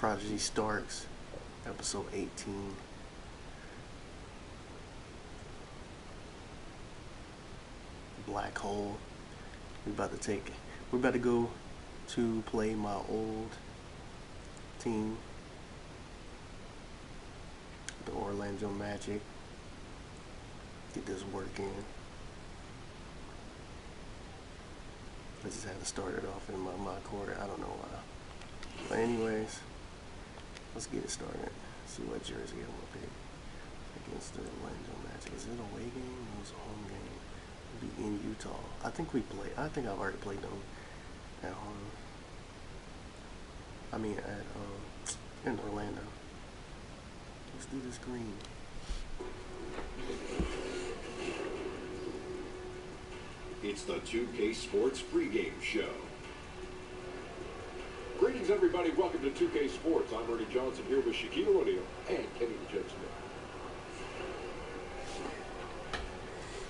Prodigy Starks, episode 18. Black hole. We're about to go to play my old team, the Orlando Magic. Get this working. I just had to start it off in my court. I don't know why. But anyways, let's get it started. See what jersey I'm gonna pick against the Orlando Magic. Is it a away game or is it a home game? It'll be in Utah. I think I've already played them at home. I mean in Orlando. Let's do this green. It's the 2K Sports pregame show. Greetings, everybody. Welcome to 2K Sports. I'm Ernie Johnson here with Shaquille O'Neal and Kenny the Jet Smith.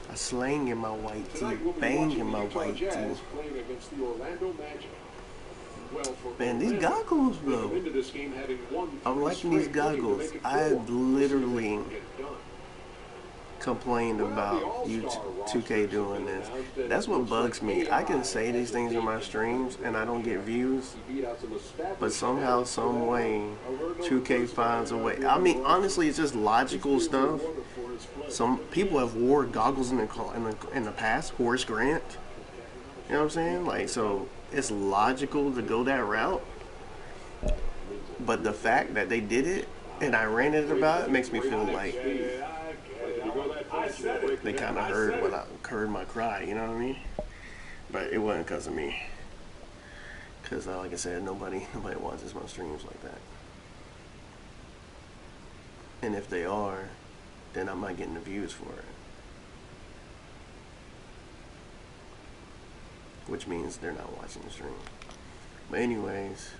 I slang in my white tee, We'll bang in my white tee. Playing against the Orlando Magic. Well, for Man, these Orlando, goggles, they bro. come into this game having won I'm liking these goggles. I literally complained about you 2K doing this. That's what bugs me. I can say these things in my streams and I don't get views, but somehow, some way, 2K finds a way. I mean, honestly, it's just logical stuff. Some people have wore goggles in the past. Horace Grant, you know what I'm saying? Like, so it's logical to go that route. But the fact that they did it and I ranted about it makes me feel like they kind of heard my cry, you know what I mean? But it wasn't because of me. Because like I said, nobody watches my streams like that. And if they are, then I'm not getting the views for it. Which means they're not watching the stream. But anyways,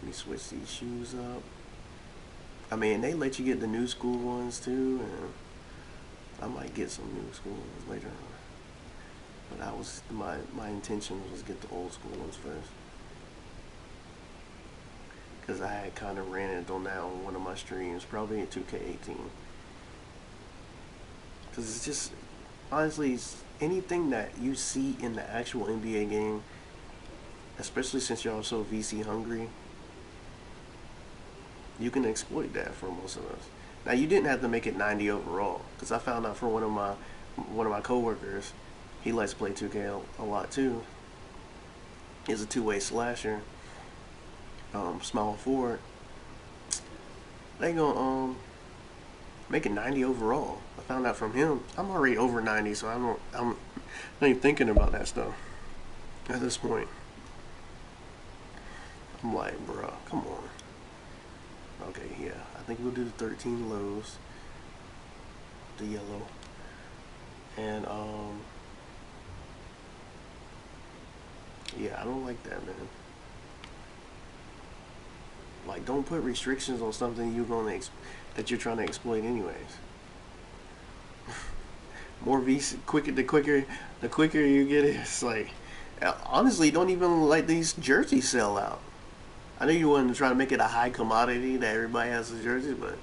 let me switch these shoes up. I mean, they let you get the new school ones too, and I might get some new school ones later on. But my intention was to get the old school ones first. Because I had kind of ranted on that on one of my streams, probably in 2K18. Because it's just, honestly, anything that you see in the actual NBA game, especially since y'all are so VC hungry, you can exploit that for most of us. Now, you didn't have to make it 90 overall, because I found out from one of my coworkers, he likes to play 2K a lot too. He's a two-way slasher, small forward. They gonna make it 90 overall. I found out from him. I'm already over 90, so I'm not even thinking about that stuff at this point. I'm like, bruh, come on. Okay, yeah, I think we'll do the 13 lows, the yellow, and yeah, I don't like that, man. Like, don't put restrictions on something that you're trying to exploit anyways. More VC, the quicker you get it, it's like, honestly, don't even let these jerseys sell out. I know you wanted to try to make it a high commodity that everybody has a jersey, but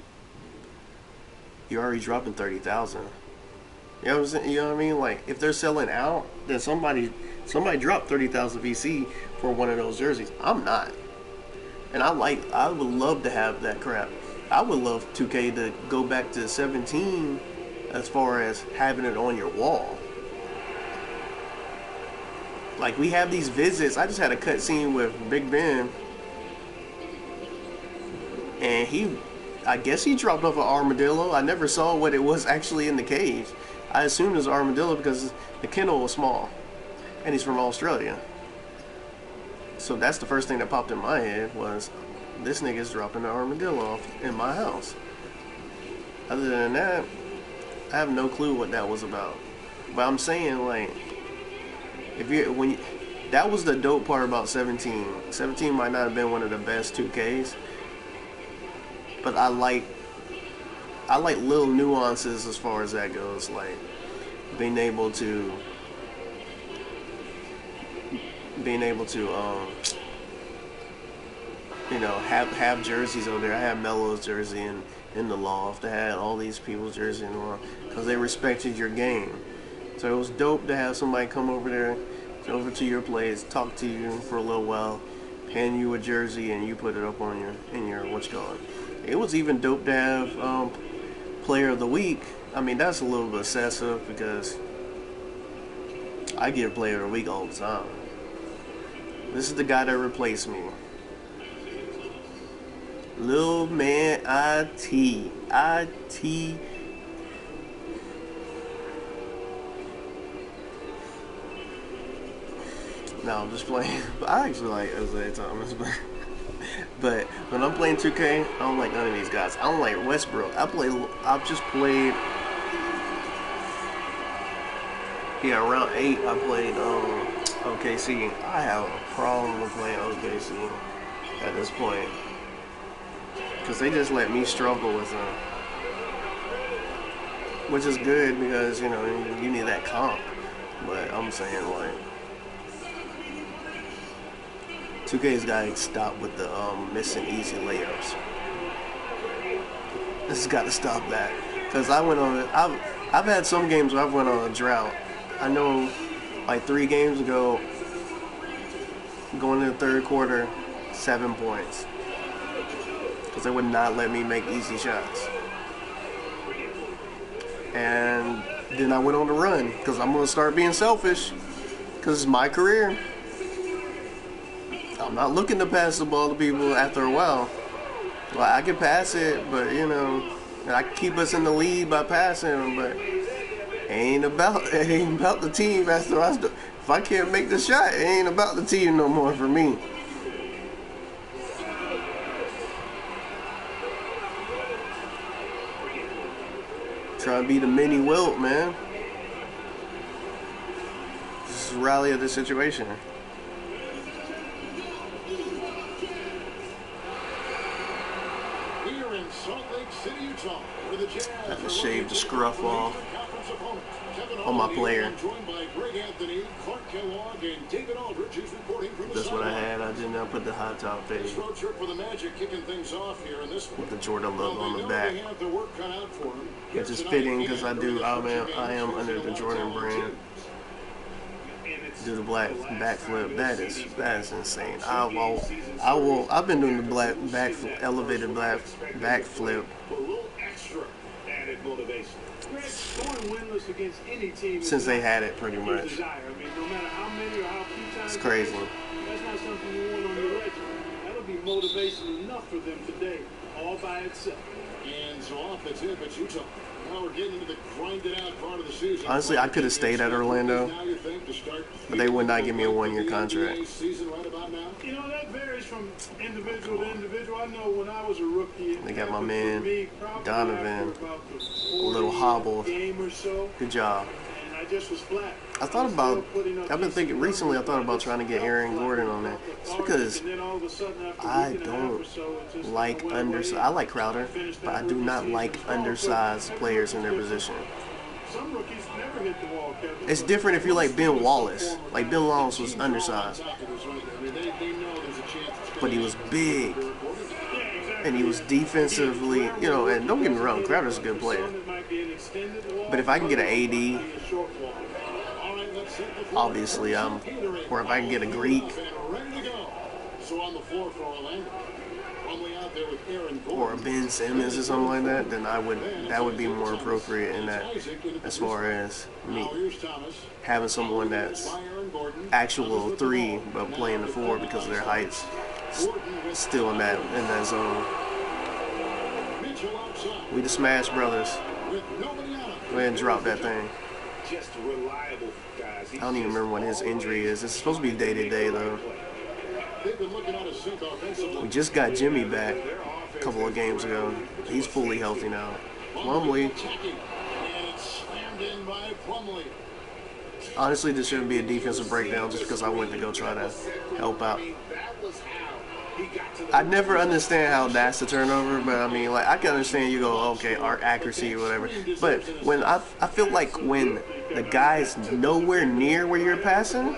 you're already dropping 30,000. You know what I'm saying? You know what I mean? Like, if they're selling out, then somebody dropped 30,000 VC for one of those jerseys. I'm not, and I would love to have that crap. I would love 2K to go back to 17 as far as having it on your wall. Like, we have these visits. I just had a cutscene with Big Ben. And I guess he dropped off an armadillo. I never saw what it was actually in the cage. I assumed it was an armadillo because the kennel was small. And he's from Australia. So that's the first thing that popped in my head was, this nigga's dropping an armadillo off in my house. Other than that, I have no clue what that was about. But I'm saying, like, that was the dope part about 17. 17 might not have been one of the best 2Ks. But I like little nuances as far as that goes, like being able to have jerseys over there. I had Melo's jersey in the loft. I had all these people's jersey in the loft because they respected your game. So it was dope to have somebody come over there, over to your place, talk to you for a little while, hand you a jersey, and you put it up on your what you call it. It was even dope to have Player of the Week. I mean, that's a little bit excessive because I get Player of the Week all the time. This is the guy that replaced me. Lil Man IT. No, I'm just playing. I actually like Isaiah Thomas, but when I'm playing 2K, I don't like none of these guys. I don't like Westbrook. I've just played. Yeah, round 8, I played OKC. I have a problem with playing OKC at this point because they just let me struggle with them, which is good because you need that comp. But I'm saying like 2K's got to stop with the missing easy layups. This has got to stop that because I've had some games where I've went on a drought. I know, like 3 games ago, going into the third quarter, 7 points. Because they would not let me make easy shots. And then I went on the run, because I'm going to start being selfish, because it's my career. I'm not looking to pass the ball to people after a while. Well, I can pass it, but, I can keep us in the lead by passing them, but it ain't about the team after if I can't make the shot, it ain't about the team no more for me. Trying to be the mini Wilt, man. Just rally of the situation. Here in Salt Lake City, Utah, where the Jazz I have to shave the scruff off on my player. That's what I had. I did not put the hot top fade with the Jordan logo on the back. Which is fitting because I am under the Jordan brand. Do the black backflip. That is insane. I've been doing the black backflip, elevated black backflip since they had it, pretty much. It's crazy. That's not something you want on your resume. That'll be motivation enough for them today, all by itself. And so off the tip at Utah. Now we're getting into the grinded out part of the season. Honestly, I could have stayed at Orlando, but they would not give me a 1-year contract. That varies from individual to individual. I know when I was a rookie, They got my man Donovan, a little hobbled. Good job. I just was flat. I've been thinking recently, I thought about trying to get Aaron Gordon on there. It's because I don't like undersized. I like Crowder, but I do not like undersized players in their position. It's different if you're like Ben Wallace. Like Ben Wallace was undersized, but he was big. And he was defensively, and don't get me wrong, Crowder's a good player. But if I can get an AD, obviously or if I can get a Greek, or a Ben Simmons or something like that, then that would be more appropriate in that, as far as me having someone that's actual 3 but playing the 4 because of their heights, still in that zone. We the Smash Brothers. Go ahead and drop that thing. I don't even remember what his injury is. It's supposed to be day-to-day, though. We just got Jimmy back a couple of games ago. He's fully healthy now. Plumlee. Honestly, this shouldn't be a defensive breakdown just because I went to go try to help out. I never understand how that's the turnover, but I mean, like, I can understand you go, okay, art accuracy or whatever. But when I feel like when the guy's nowhere near where you're passing,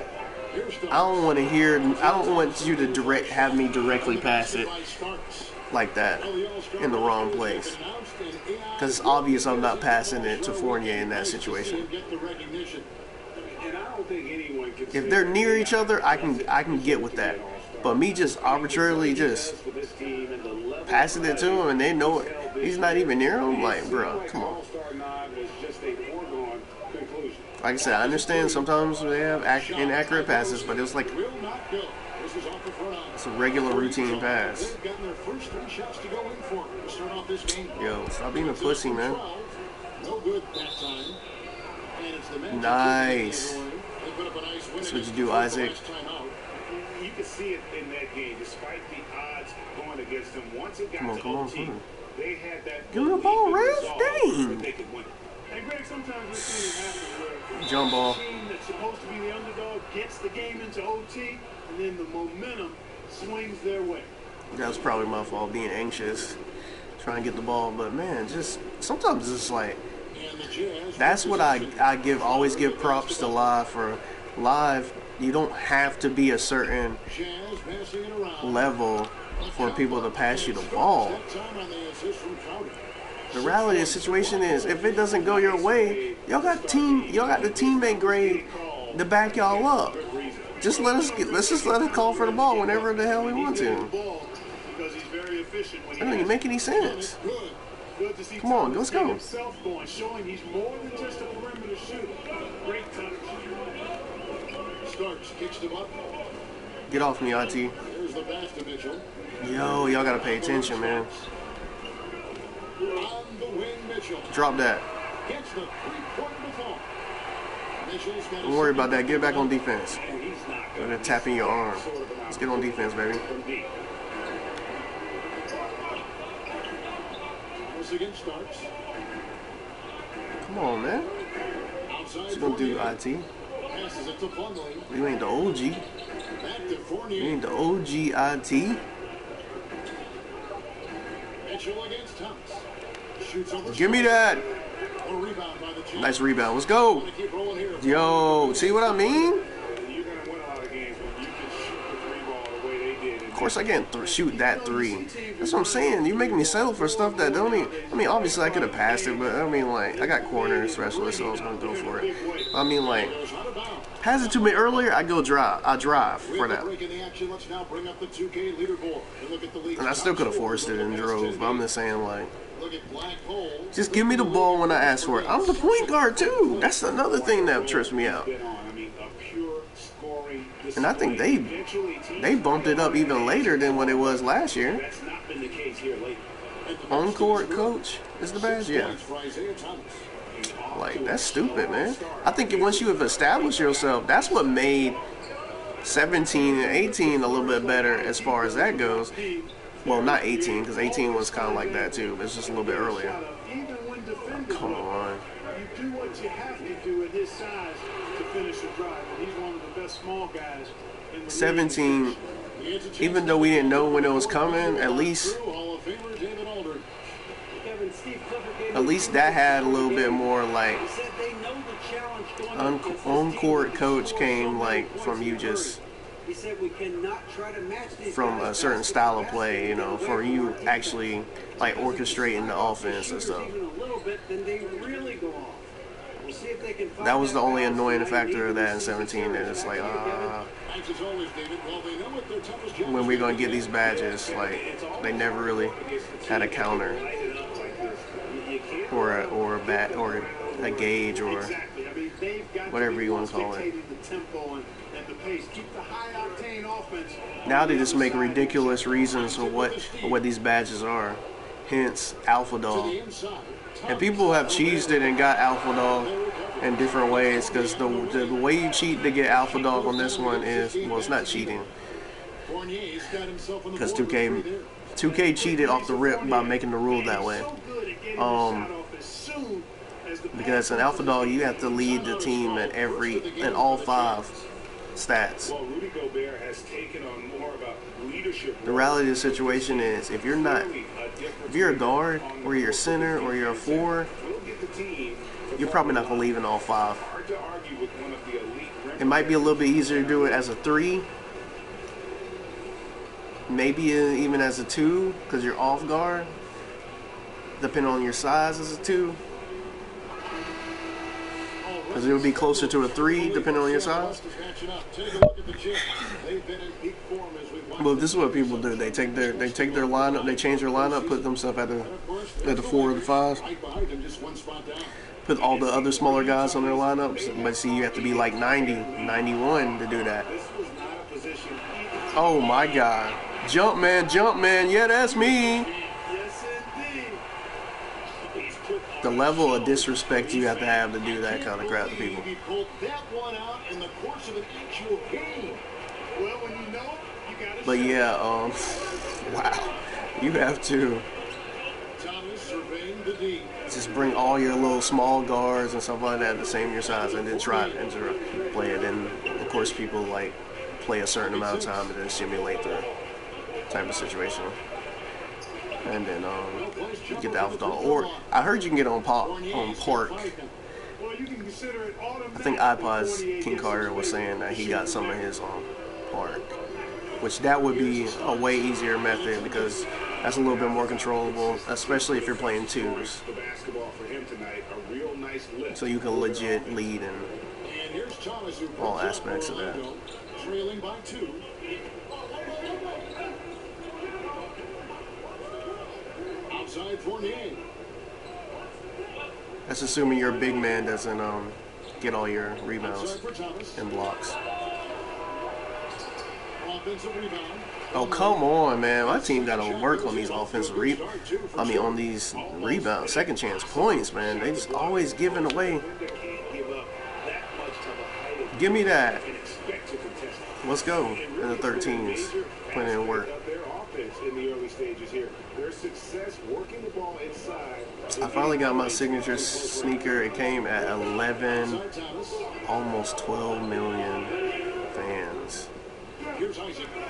I don't want to hear. I don't want you to have me directly pass it like that in the wrong place. Because it's obvious I'm not passing it to Fournier in that situation. If they're near each other, I can get with that. But me just arbitrarily just passing it to him and they know it, he's not even near him, like, bro, come on. Like I said, I understand sometimes they have inaccurate passes, but it was like it's a regular routine pass. Yo, stop being a pussy, man. Nice. That's what you do, Isaac. You can see it in that game, despite the odds going against them. Once it got to OT, they had that. Give me the ball, Ref. Dang. And Greg, sometimes we've seen it happen where jump ball. a team that's supposed to be the underdog gets the game into OT, and then the momentum swings their way. That was probably my fault, being anxious, trying to get the ball. But man, just sometimes it's like that's what I always give props to live for. Live, you don't have to be a certain level for people to pass you the ball. The reality of the situation is, if it doesn't go your way, y'all got the teammate grade to back y'all up. Let's just let us call for the ball whenever the hell we want to. That doesn't even make any sense. Come on, let's go. Get off me, IT. Yo, y'all gotta pay attention, man. Drop that. Don't worry about that. Get back on defense. You're gonna tap in your arm. Let's get on defense, baby. Come on, man. What's you gonna do, IT? You ain't the OG. You ain't the OG, IT. Give me that. Nice rebound. Let's go. Yo, see what I mean? Of course I can't shoot that three. That's what I'm saying. You make me settle for stuff that don't even... I mean, obviously I could have passed it, but I mean, like, I got corner specialist, so I was going to go for it. I mean, like, pass it to me earlier, I drive for that. And I still could have forced it and drove, but I'm just saying, like, just give me the ball when I ask for it. I'm the point guard, too. That's another thing that trips me out. And I think they bumped it up even later than what it was last year. On-court coach is the badge? Yeah. Like, that's stupid, man. I think once you have established yourself, that's what made 17 and 18 a little bit better as far as that goes. Well, not 18, because 18 was kind of like that, too. But it's just a little bit earlier. Oh, come on. You do what you have to do at his size to finish a drive. And he's one of the best small guys in the 17, even though we didn't know when it was coming, at least that had a little bit more, like, on-court coach came, like, from you just... from a certain style of play, you know, for you actually like orchestrating the offense and stuff. That was the only annoying factor of that in 17. That it's like, when we're gonna get these badges, like they never really had a counter or a gauge or whatever you want to call it. Now they just make ridiculous reasons for what these badges are. Hence, Alpha Dog. And people have cheesed it and got Alpha Dog in different ways, because the way you cheat to get Alpha Dog on this one is, well, it's not cheating. Because 2K cheated off the rip by making the rule that way. Because an Alpha Dog, you have to lead the team in all 5 stats. The reality of the situation is, if you're a guard or you're a center or you're a 4, you're probably not gonna leave in all 5. It might be a little bit easier to do it as a 3. Maybe even as a 2 because you're off guard. Depending on your size as a 2. Because it would be closer to a 3 depending on your size. Well, this is what people do. They take their lineup, they change their lineup, put themselves at the 4 or the 5. Put all the other smaller guys on their lineups. But see, you have to be like 90, 91 to do that. Oh my God. Jump man, yeah, that's me. The level of disrespect you have to do that kind of crap to people. But yeah, wow. You have to just bring all your little small guards and stuff like that the same your size and then try and play it. And of course people like play a certain amount of time and then simulate the type of situation. And then you get the alpha dog. Or I heard you can get on Park. I think iPod's King Carter was saying that he got some of his on Park, which that would be a way easier method because that's a little bit more controllable, especially if you're playing 2s. So you can legit lead in all aspects of that. Trailing by 2. Outside Fournier. That's assuming your big man doesn't get all your rebounds and blocks. Offensive rebound. Oh, come on, man. My team got to work on these offensive on these rebounds, second chance points, man. They just always giving away. Give me that. Let's go in the 13s. Putting in work. I finally got my signature sneaker. It came at 11, almost 12 million fans.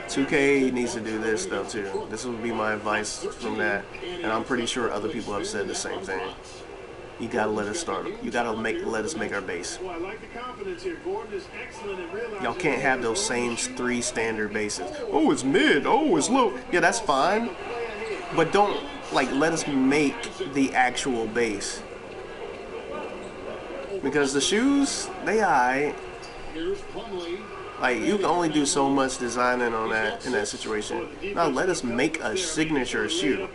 2K needs to do this though too. This would be my advice from that, and I'm pretty sure other people have said the same thing. You gotta let us start. You gotta let us make our base. Y'all can't have those same 3 standard bases. Oh, it's mid. Oh, it's low. Yeah, that's fine, but don't let us make the actual base. Because the shoes, they alright. Like, you can only do so much designing on that in that situation. Now let us make a signature shoe.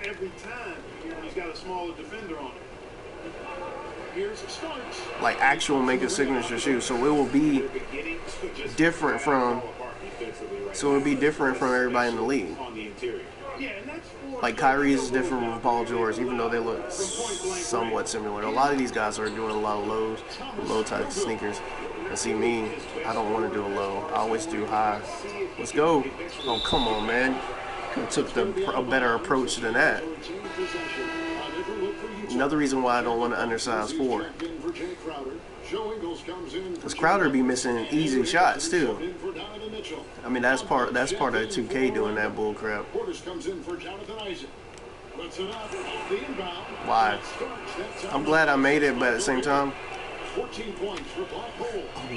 Like actual make a signature shoe, so it will be different from. So it'll be different from everybody in the league. Like Kyrie's is different from Paul George, even though they look somewhat similar. A lot of these guys are doing a lot of low type sneakers. And see me, I don't want to do a low. I always do high. Let's go. Oh, come on, man. I took a better approach than that. Another reason why I don't want to undersize 4. Because Crowder be missing easy shots too. I mean that's part of 2K doing that bull crap. Why? I'm glad I made it, but at the same time,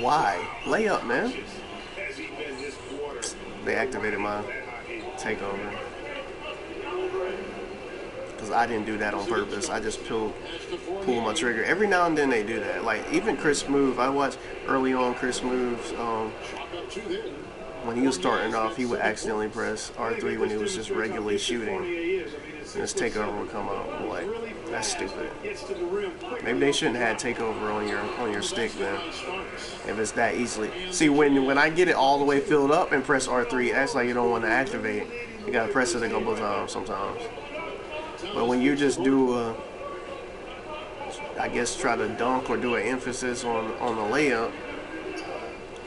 why? Layup, man. They activated my takeover. Because I didn't do that on purpose. I just pull my trigger. Every now and then they do that. Like, even Chris Move, I watched early on Chris Move's, when he was starting off, he would accidentally press R3 when he was just regularly shooting. And his takeover would come out. I'm like, that's stupid. Maybe they shouldn't have takeover on your stick, man. If it's that easily. See, when I get it all the way filled up and press R3, that's like you don't want to activate. You gotta press it a couple of times sometimes. But when you just do I guess try to dunk or do an emphasis on the layup,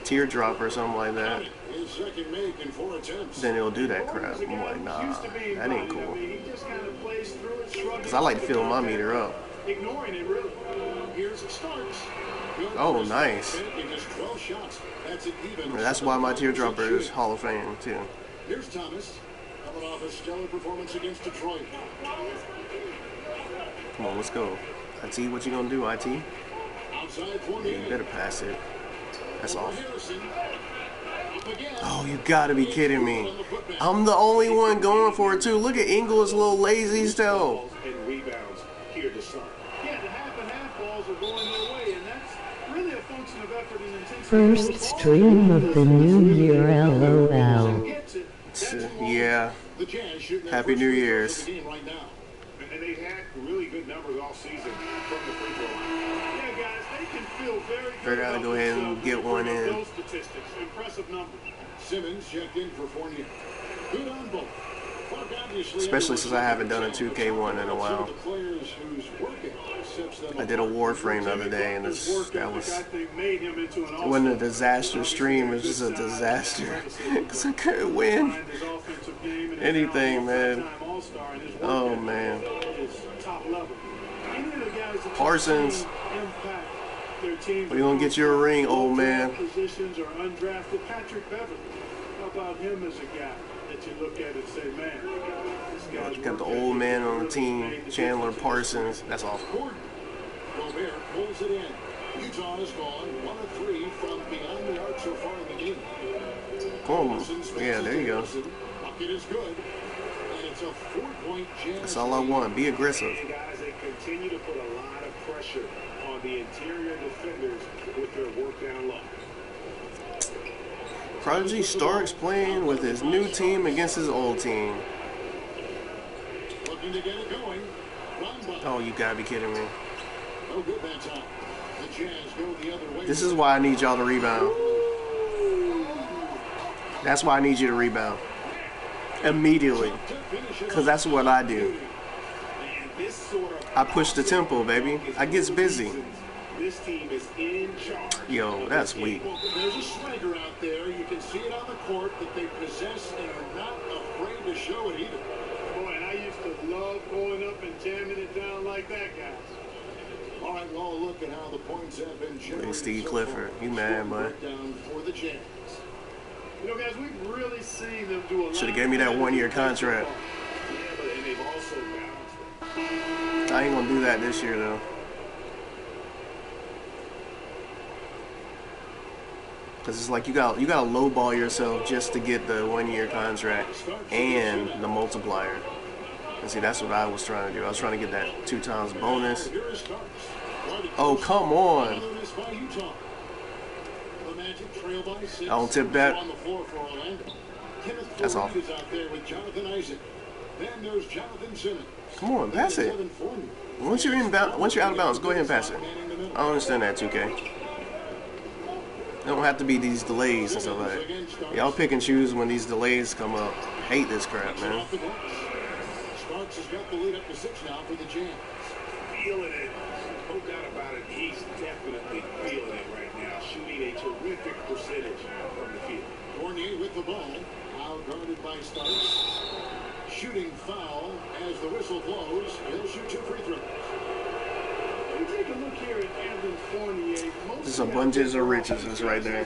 teardrop or something like that, then it'll do that crap. I'm like, nah, that ain't cool. Because I like to fill my meter up. Oh, nice. That's why my teardropper is Hall of Fame, too. Here's Thomas coming off a stellar performance against Detroit. Come on, let's go. IT, what you gonna do, IT? Outside Yeah, you better pass it. That's off. Oh, you gotta be kidding me. I'm the only one going for it, too. Look at Ingles' little lazy still. Yeah, the half and half balls are going their way, and that's really a function of effort and intensity. First stream of the new year, LOL. Yeah. Happy New Year's. And they've had really good numbers all season from the free throw line. Yeah, guys, they can feel very They good gotta about go ahead and themselves get one in. those statistics. Impressive numbers. Simmons checked in for Fournier. Good on both. Especially since I haven't done a 2K1 in a while. I did a Warframe the other day, and that was, it wasn't a disaster stream, it was just a disaster. Because I couldn't win anything, man. Oh, man. Parsons, when you gonna get your ring, old man? Positions are undrafted. Patrick Beverly. How about him as a guy that you look at and say, man, this guy's Got the old man on the team, Chandler Parsons. That's all. Gobert pulls it in. Utah has gone 1 of 3 from beyond the arc so far in the game. Come on. Yeah, there you go. Bucket is good. And it's a 4-point Jazz. That's all I want. Be aggressive. And guys, they continue to put a lot of pressure on the interior defenders with their work down low. Prodigy Starks playing with his new team against his old team. Looking to get it going. Oh, you gotta be kidding me. No good that time. The Jazz go the other way. This is why I need y'all to rebound. That's why I need you to rebound. Immediately. Because that's what I do. I push the tempo, baby. I gets busy. This team is in charge. Yo, that's weak. There's a swagger out there. You can see it on the court that they possess and are not afraid to show it either. boy, and I used to love going up and jamming it down like that, guys. All right, well, look at how the points have been generated. Hey, Steve Clifford, you mad, boy? Down for the Jazz. You know, guys, we've really seen them do a lot. Should have gave me that 1-year contract. Yeah, but and they've also balanced it. I ain't gonna do that this year, though. Cause it's like you got to lowball yourself just to get the 1-year contract and the multiplier. And see, that's what I was trying to do. I was trying to get that 2 times bonus. Oh, come on! I don't tip that. That's all. Come on, pass it. Once you're out of bounds, go ahead and pass it. I don't understand that, 2K. It don't have to be these delays and stuff like that. Y'all pick and choose when these delays come up. Hate this crap, man. Starks has got the lead up to 6 now for the Jazz. Feeling it. No doubt about it. He's definitely feeling it right now. Shooting a terrific percentage from the field. Fournier with the ball. Out guarded by Starks. Shooting foul as the whistle blows. He'll shoot 2 free throws. You take a look here at Evan Fournier. This is abundance of riches, is right there.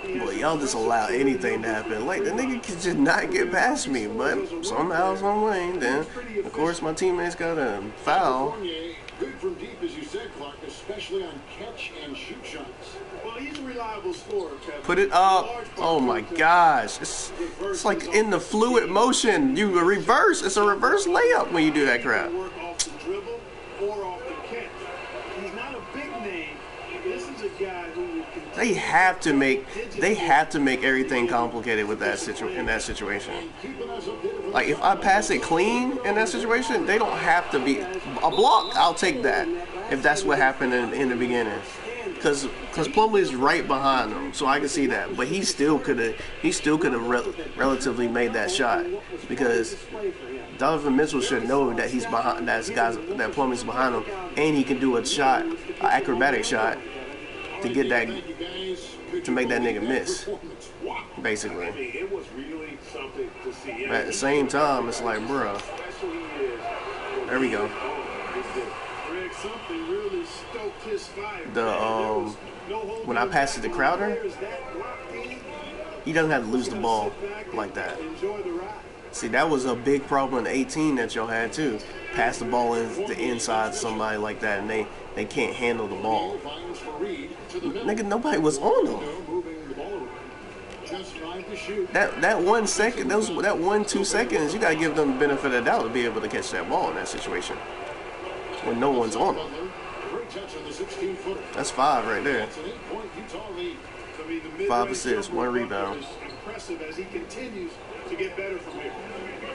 Boy, y'all just allow anything to happen. Like, the nigga can just not get past me, but somehow, some way, then, of course, my teammates got a foul. Fournier, good from deep, as you said, Clark, especially on catch and shoot shots. Well, he's a reliable scorer, Kevin. Put it up. Oh my gosh. It's like in the fluid motion. You reverse. It's a reverse layup when you do that crap. Work off the dribble or off the catch. He's not a big name. This is a guy who will continue. They have to make everything complicated with that in that situation. Like if I pass it clean in that situation, they don't have to be a block. I'll take that if that's what happened in the beginning. Because Plumlee's right behind him, so I can see that. But he still could have relatively made that shot because Donovan Mitchell should know that he's behind that Plumlee's behind him, and he can do a shot, an acrobatic shot, to get that to make that nigga miss, basically. It was really something to see. But at the same time, it's like, bruh. There we go. When I pass it to Crowder, he doesn't have to lose the ball like that. See, that was a big problem in 18 that y'all had too. Pass the ball in the inside somebody like that, and they can't handle the ball. Nigga, nobody was on them. That 1 second, that 1-2 seconds, you gotta give them the benefit of the doubt to be able to catch that ball in that situation when no one's on them. That's 5 right there. 5 assists, 1 rebound. Impressive as he continues to get better from here.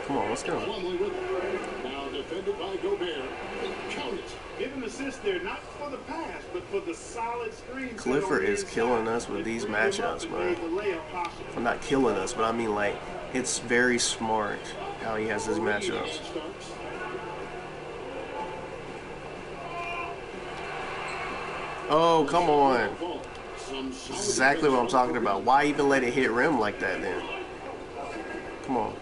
Come on, let's go. Now defended by Gobert. Count it. Give him assist there, not for the pass, but for the solid screen. Clifford is killing us with these matchups, man. Well, not killing us, but I mean, like, it's very smart how he has his matchups. Oh, come on. That's exactly what I'm talking about. Why even let it hit rim like that then? Come on.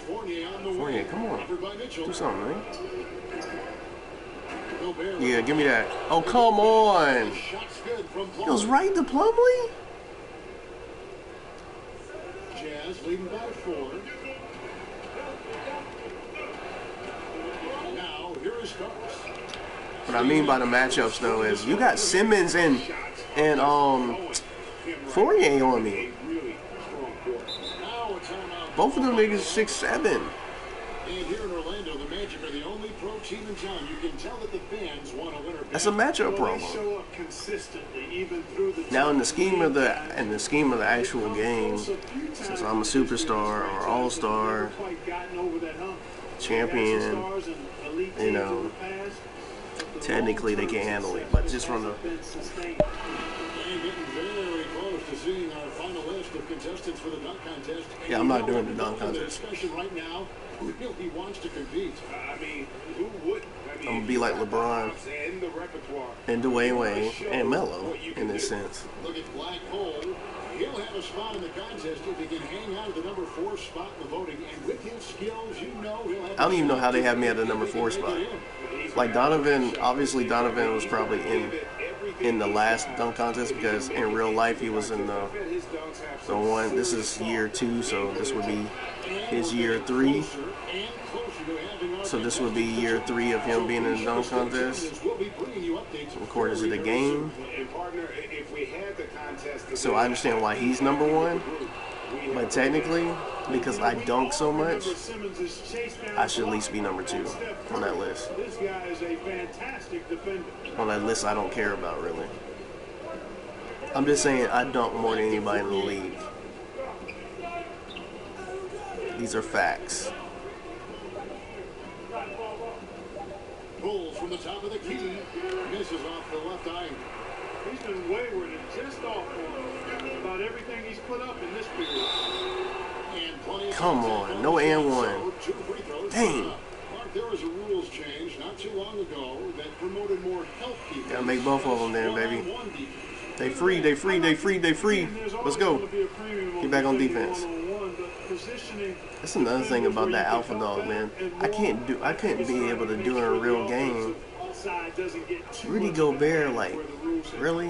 Fournier, come on. Do something, man. Yeah, give me that. Oh, come on. It was right to Plumlee? Jazz leading by 4. Now, here is Starks. What I mean by the matchups, though, is you got Simmons and Fournier on me. Both of them niggas 6'7". And here in Orlando, the Magic are the only pro team in town. You can tell that the fans want to win. That's a matchup problem. Now in the scheme of the actual game, since I'm a superstar or all-star, champion, you know, technically they can't handle it. But just from the seeing our final list of contestants for the dunk contest. Yeah, I'm not doing the dunk contest. Right now, who really wants to compete? I mean, who would? I'm gonna be like LeBron and Dwayne Wade and Melo in this sense. Look at Black Hole. He'll have a spot in the contest if he can hang out at the number 4 spot in the voting. And with his skills, you know he'll have. I don't even know how they have me at the number 4 spot. Like Donovan, obviously Donovan was probably in the last dunk contest because in real life he was in the one. This is year 2, so this would be his year 3. So this would be year 3 of him being in the dunk contest, according to the game. So I understand why he's number 1, but technically, because I dunk so much, I should at least be number 2 on that list. On that list I don't care about, really. I'm just saying I dunk more than anybody in the league. These are facts. Bulls from the top of the key. Misses off the left eye. He's been wayward and just off about everything he's put up in this period. Come on, no and 1. Dang. Mark, there was a rules change not too long ago that promoted more health people. Gotta make both of them then, baby. They free. Let's go. Get back on defense. That's another thing about that alpha dog, man. I couldn't be able to do in a real game. Rudy Gobert, like, really?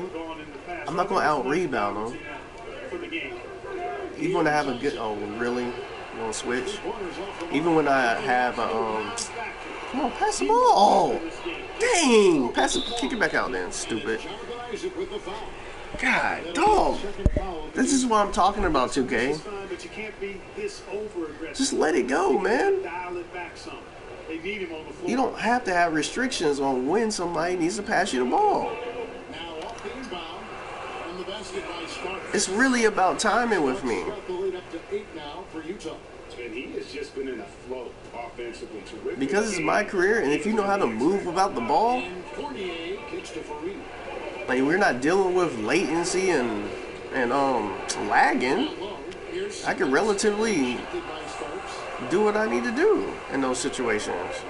I'm not gonna out rebound him. Even when I have a good, oh really? You wanna switch? Even when I have a come on, pass the ball. Oh, dang, kick it back out then, stupid. God, dog. This is what I'm talking about, 2K. Just let it go, man. You don't have to have restrictions on when somebody needs to pass you the ball. It's really about timing with me. And he has just been in a flow offensively. Because it's my career, and if you know how to move without the ball, like we're not dealing with latency and lagging. I can relatively do what I need to do in those situations,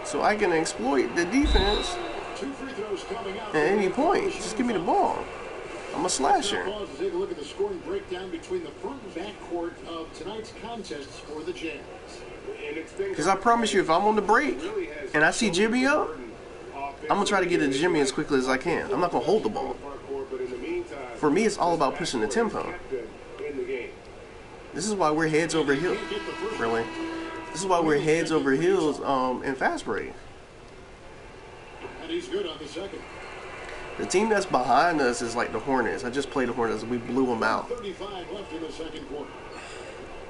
so I can exploit the defense at any point. Just give me the ball. I'm a slasher. Take a look at the scoring breakdown between the front and back court of tonight's contests for the Jazz. Because I promise you, if I'm on the break and I see Jimmy up, I'm going to try to get to Jimmy as quickly as I can. I'm not going to hold the ball. For me, it's all about pushing the tempo. This is why we're heads over heels. Really? This is why we're heads over heels in fast break. And he's good on the second. The team that's behind us is like the Hornets. I just played the Hornets. We blew them out. 35 left in the second quarter.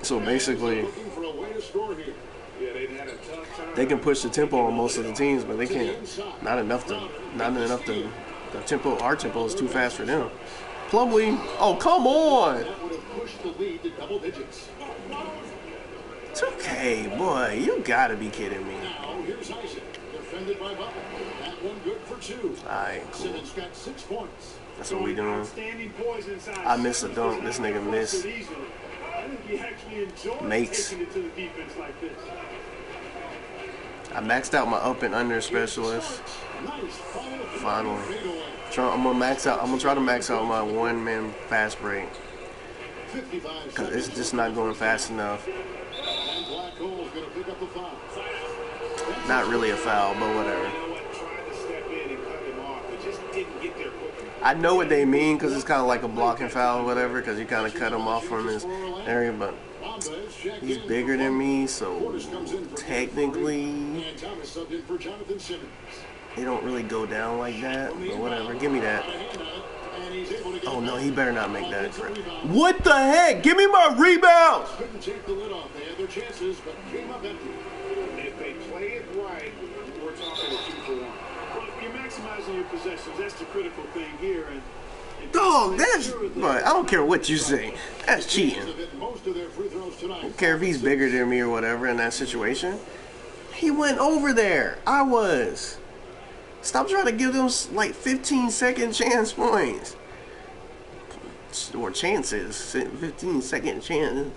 So basically, Looking for a way to score here. Yeah, they've had a tough time. they can push the tempo on most of the teams, but they can't. Not enough to. The tempo. Our tempo is too fast for them. Plumlee. Oh, come on. That would have pushed the lead to double digits. 2K, boy, you gotta be kidding me. Now here's Isaac, defended by Butler. That one good for 2. Alright, cool. Simmons got 6 points. That's what we doing. Outstanding poise inside. I missed a dunk. This nigga missed. I think he actually enjoys Makes. taking it to the defense like this. I maxed out my up and under specialist. Nice Finally. fadeaway. I'm gonna try to max out my one-man fast break. 55 Cause it's seconds. just not going fast enough. And Black Hole's going to pick up the foul. Not really a foul, but whatever. You know what? Tried to step in and cut him off, but just didn't get there quick enough. I know what they mean because it's kind of like a blocking foul or whatever because you kind of cut him off from his area, but Bombas check he's in bigger for than one. me, so Portis comes in for technically And Thomas subbed in for Jonathan Simmons. they don't really go down like that, but whatever. Give me that. And he's able to get Oh it no, back. he better not make that. Offensive rebound. What the heck? Give me my rebound! Couldn't take the lid off. They had their chances, but came up empty. If they play it right, we're talking a 2-for-1. Well, you're maximizing your possessions. That's the critical thing here. And Dog, that's. But I don't care what you say. That's cheating. Have hit most of their free throws tonight. I don't care if he's bigger than me or whatever in that situation. He went over there. I was. Stop trying to give them like 15-second chance points. Or chances. 15-second chances.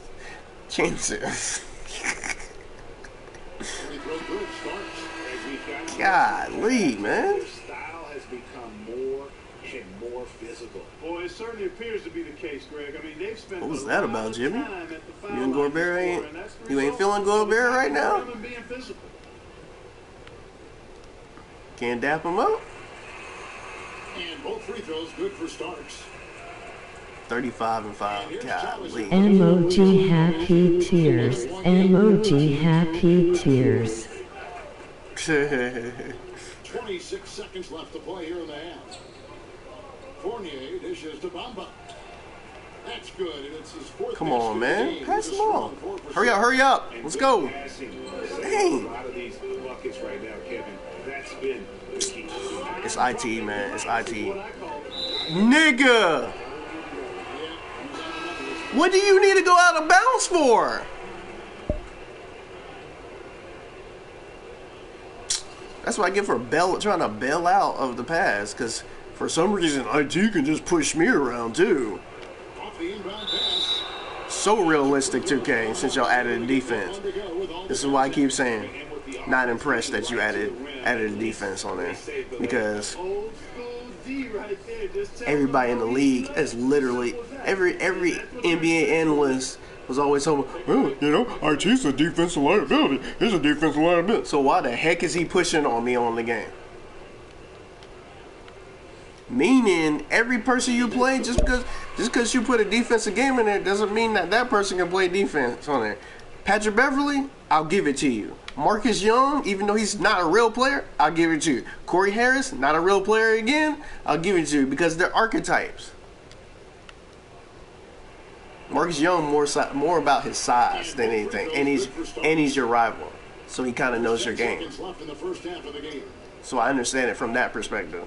Free throw good. Starks. As we've gotten Golly, man. their style has become more and more physical. Boy, it certainly appears to be the case, Greg. I mean, they've spent What was a that lot about, of Jimmy? time at the foul You and line Gobert to ain't- score, and that's the you ain't result feeling of Gobert the right now? them and being physical. Can't dap him up. And both free throws good for Starks. 35 and 5. Golly. Emoji happy tears. Emoji happy tears. 26 seconds left to play here in the half. Fournier dishes to Bamba. That's good, and it's his 4th. Come on, man. Pass the ball. Hurry up. Let's go. Passing. Dang. A lot of these buckets right now, Kevin. That's been the key. It's IT, man. It's IT. Nigga! What do you need to go out of bounds for? That's what I get for trying to bail out of the pass, because for some reason IT can just push me around too. Off the inbound pass. So realistic, 2K, since y'all added a defense. This is why I keep saying, not impressed that you added a defense on there, because Old school D right there. Just tell everybody in them the how league he's is done. literally every NBA analyst was always talking about, well, you know, RT's a defensive liability. He's a defensive liability. So why the heck is he pushing on me on the game? Meaning every person you play, just because you put a defensive game in there doesn't mean that that person can play defense on there. Patrick Beverly, I'll give it to you. Marcus Young, even though he's not a real player, I'll give it to you. Corey Harris, not a real player again, I'll give it to you because they're archetypes. Marcus Young more about his size than anything, and he's your rival, so he kind of knows your 10 game. seconds left in the first half of the game. So I understand it from that perspective.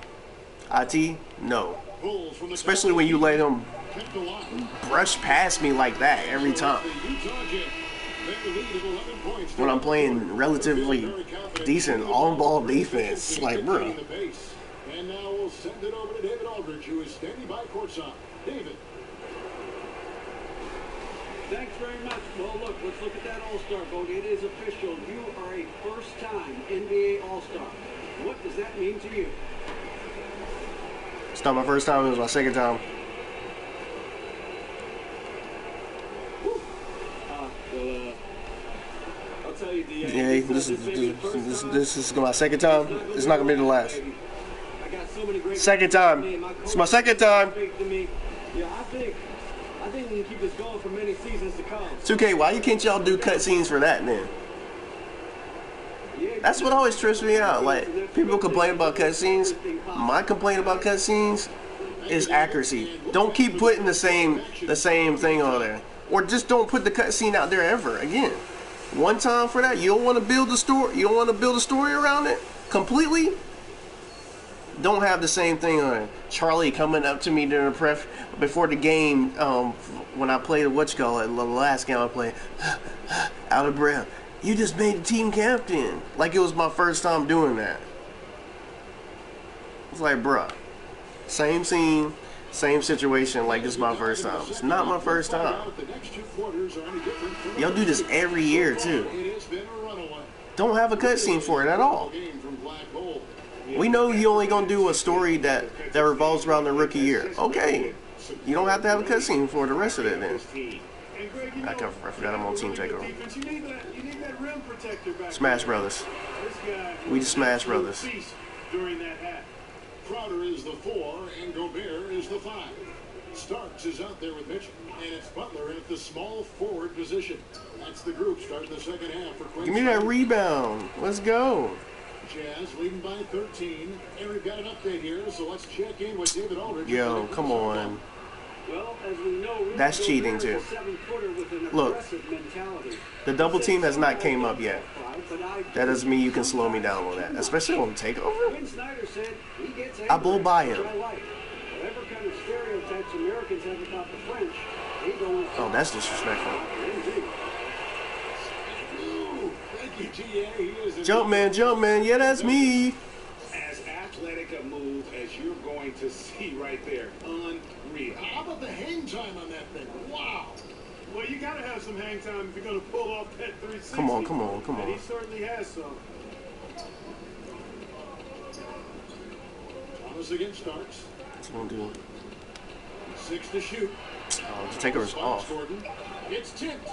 IT, no, Bulls from the especially when you let him kept the line. brush past me like that every time. The Utah Jazz, they lead at 11 points. When I'm playing relatively decent on-ball defense, like, bro. The pace. And now we'll send it over to David Aldridge, who is standing by courtside. David. Thanks very much. Well, let's look at that All-Star vote. It is official. You are a first-time NBA All-Star. What does that mean to you? It's not my first time, it was my second time. I'll tell you, D.A. Yeah, this is my second time. It's not going to be the last. I got so many great Second time. me and my It's my second time. to me. Yeah, I think I think we can keep this going for many seasons to come. 2K, why can't y'all do cutscenes for that then? That's what always trips me out. Like, people complain about cutscenes. My complaint about cutscenes is accuracy. Don't keep putting the same thing on there, or just don't put the cutscene out there ever again. One time for that. You don't want to build a story. You don't want to build a story around it completely. Don't have the same thing on it. Charlie coming up to me during the prep before the game. When I played the last game I played, out of breath. You just made the team captain. Like it was my first time doing that. It's like, bruh, same scene, same situation. Like this is my first time. It's not my first time. Y'all do this every year too. Don't have a cutscene for it at all. We know you only gonna do a story that revolves around the rookie year. Okay, you don't have to have a cutscene for the rest of it then. I forgot I'm on Team Takeover. Smash Brothers. We the Smash Brothers. Crowder is the 4 and Gobert is the 5. Starks is out there with Mitchell, and it's Butler at the small forward position. That's the group starting the second half for Quinn. Give me that rebound. Let's go. Jazz leading by 13. And we've got an update here, so let's check in with David Aldridge. Yo, come on. Well, as we know, that's cheating too. Look, the double team has not came up yet. That doesn't mean you can slow me down on that, especially on takeover. I blow by him. Oh, that's disrespectful. Jump man, yeah, that's me. As athletic a move as you're going to see right there. Unreal. How about the hang time on that thing? Wow. Well, you got to have some hang time if you're going to pull off that 360. Come on. And he certainly has some. Thomas against Starks. What's he gonna do? 6 to shoot. Oh, the takeover's off. It's tipped.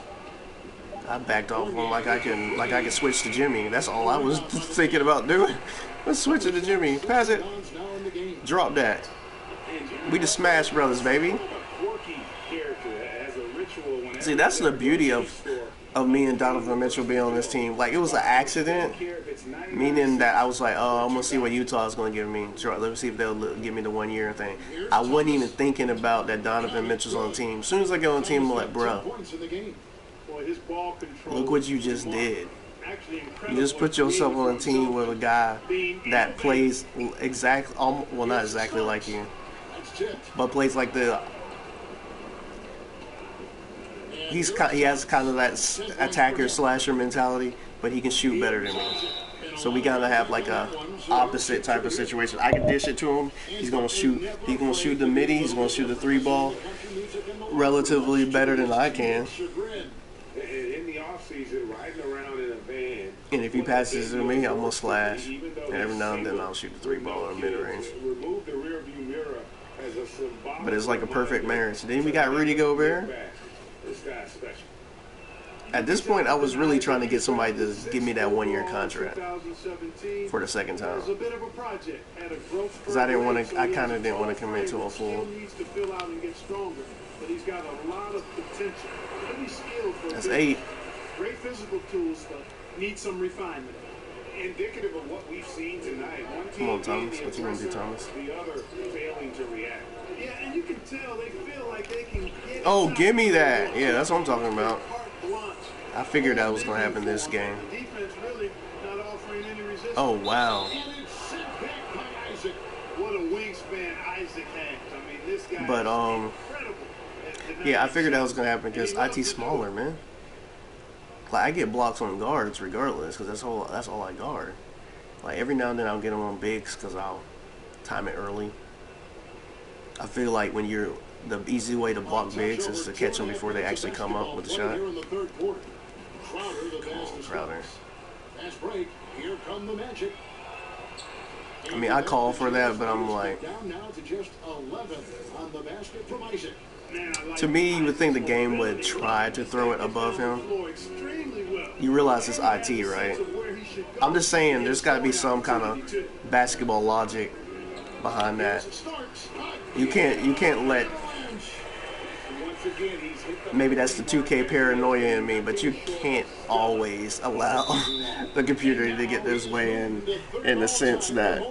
I backed off one like I can switch to Jimmy. That's all I was thinking about doing. Let's switch it to Jimmy. Pass it. Drop that. We the Smash Brothers, baby. See, that's the beauty of me and Donovan Mitchell being on this team. Like, it was an accident, meaning that I was like, oh, I'm going to see what Utah is going to give me. Sure, let me see if they'll give me the 1 year thing. I wasn't even thinking about that Donovan Mitchell's on the team. As soon as I get on the team, I'm like, bro, look what you just did. You just put yourself on a team with a guy that plays well, not exactly like you, but plays like the... He has kind of that attacker slasher mentality, but he can shoot better than me. So we gotta have like a opposite type of situation. I can dish it to him. He's gonna shoot. He's gonna shoot the midi. He's gonna shoot the 3-ball relatively better than I can. And if he passes to me, I'm gonna slash. And every now and then I'll shoot the 3-ball in mid-range. But it's like a perfect marriage. Then we got Rudy Gobert. At this point, I was really trying to get somebody to give me that 1 year contract for the second time. Because I kind of didn't want to commit to a full. That's 8. Great physical tools, but need some refinement. Indicative of what we've seen tonight. Come on, Thomas. What you gonna do, Thomas? The other failing to react. Yeah, and you can tell they feel like they can get. Oh, give me that. Yeah, that's what I'm talking about. I figured that was gonna happen this game. Oh wow. What a wingspan Isaac has. I mean, this guy. But yeah, I figured that was gonna happen because IT's smaller, man. Like, I get blocks on guards regardless, because that's all I guard. Like, every now and then I'll get them on bigs because I'll time it early. I feel like when the easy way to block bigs is to catch them before they actually come up with the shot. Come on, Crowder. I mean, I call for that, but I'm like... To me, you would think the game would try to throw it above him. You realize it's IT, right? I'm just saying, there's got to be some kind of basketball logic behind that. You can't let maybe that's the 2K paranoia in me, but you can't always allow the computer to get this way in the sense that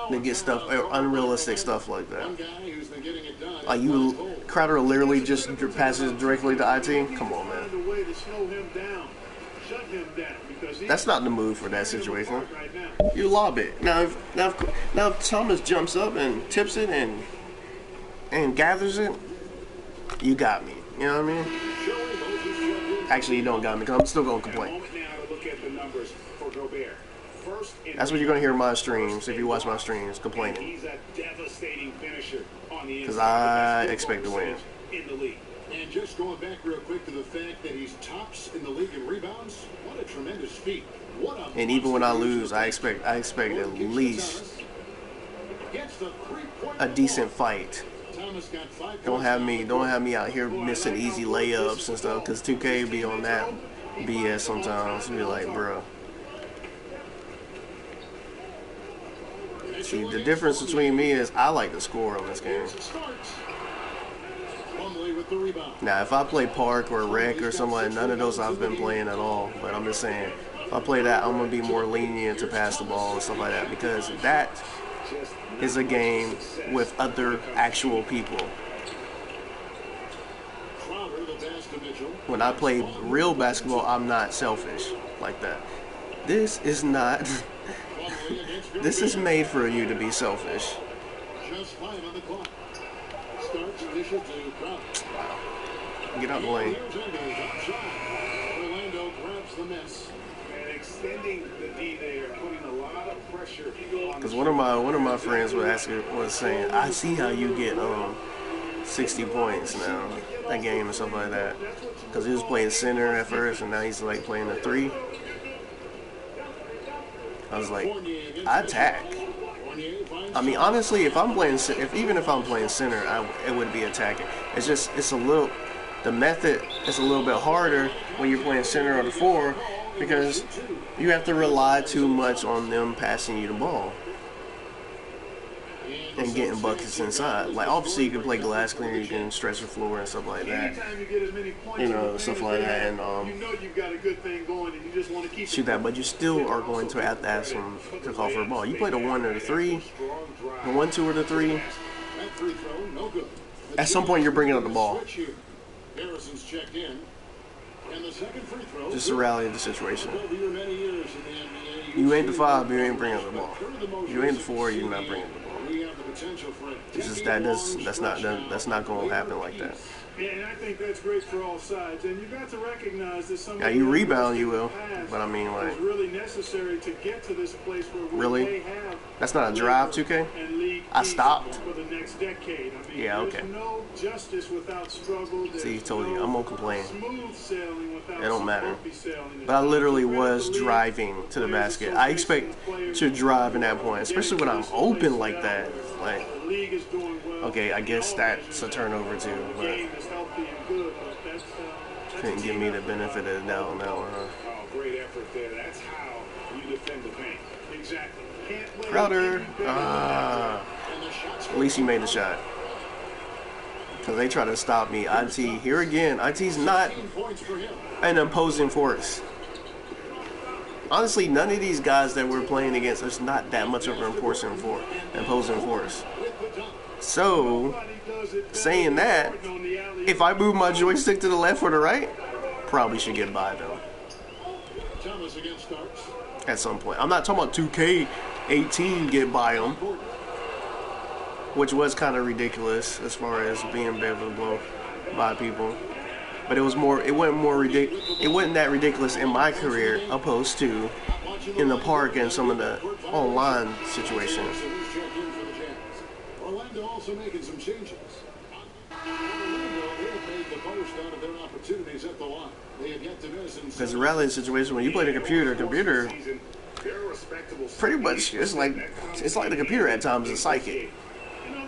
they get stuff, unrealistic stuff like that. Like Crowder literally just passes directly to IT. Come on, man. That's not the move for that situation. You lob it. Now if Thomas jumps up and tips it and gathers it, you got me. You know what I mean? Actually, you don't got me because I'm still gonna complain. That's what you're gonna hear in my streams if you watch my streams, complaining. Because I expect to win. And just going back real quick to the fact that he's tops in the league in rebounds, what a tremendous feat. And even when I lose, I expect at least a decent fight. Don't have me out here missing easy layups and stuff, because 2K be on that BS sometimes. Be like, bro. See, the difference between me is I like to score on this game. Now, if I play Park or Rec or something like that, none of those I've been playing at all. But I'm just saying, if I play that, I'm going to be more lenient to pass the ball and stuff like that, because that is a game with other actual people. When I play real basketball, I'm not selfish like that. This is not. This is made for you to be selfish. Just 5 on the clock. Starks dishes to Crowder. Get out the lane. Orlando grabs the miss. And extending the D there, putting a lot of pressure. Because one of my friends was saying, I see how you get 60 points now, that game and stuff like that. Because he was playing center at first, and now he's like playing the 3. I was like, I attack. I mean, honestly, even if I'm playing center, it would be attacking. The method is a little bit harder when you're playing center or the 4, because you have to rely too much on them passing you the ball and getting buckets inside. Like, obviously you can play glass cleaner, you can stretch the floor and stuff like that. Stuff like that, and shoot that. But you still are going to have some to call for the ball. You play the 1 or the 3, the 1, 2 or the 3. At some point, you're bringing up the ball. Just to rally the situation. You ain't the 5, you ain't bringing up the ball. You ain't the 4, you're not bringing up the ball. It's just that's not going to happen like that. Yeah, and I think that's great for all sides. And you've got to recognize that some you rebound, you will. But I mean, like, it's really necessary to get to this place where we really? have that's not a drive, 2K? I stopped. For the next decade. I mean, yeah, okay. No justice without struggle. See, he told you, I'm gonna complain. Smooth sailing without it don't matter. Sailing. But I literally was driving to the basket. I expect to drive in that point, especially when I'm open like that. Like, okay, I guess that's a turnover too. But couldn't give me the benefit of the doubt on that one, huh? Oh, great effort there. That's how you defend the paint. Exactly. Crowder. At least he made the shot. Because they try to stop me. IT, here again, IT's not an imposing force. Honestly, none of these guys that we're playing against is not that much of an imposing force. So, saying that, if I move my joystick to the left or the right, probably should get by them. At some point. I'm not talking about 2K18 get by them, which was kind of ridiculous as far as being able to blow by people. But it wasn't that ridiculous in my career, opposed to in the park and some of the online situations. Orlando also making some changes. Because the rallying situation, when you play the computer pretty much it's like the computer at times is psychic.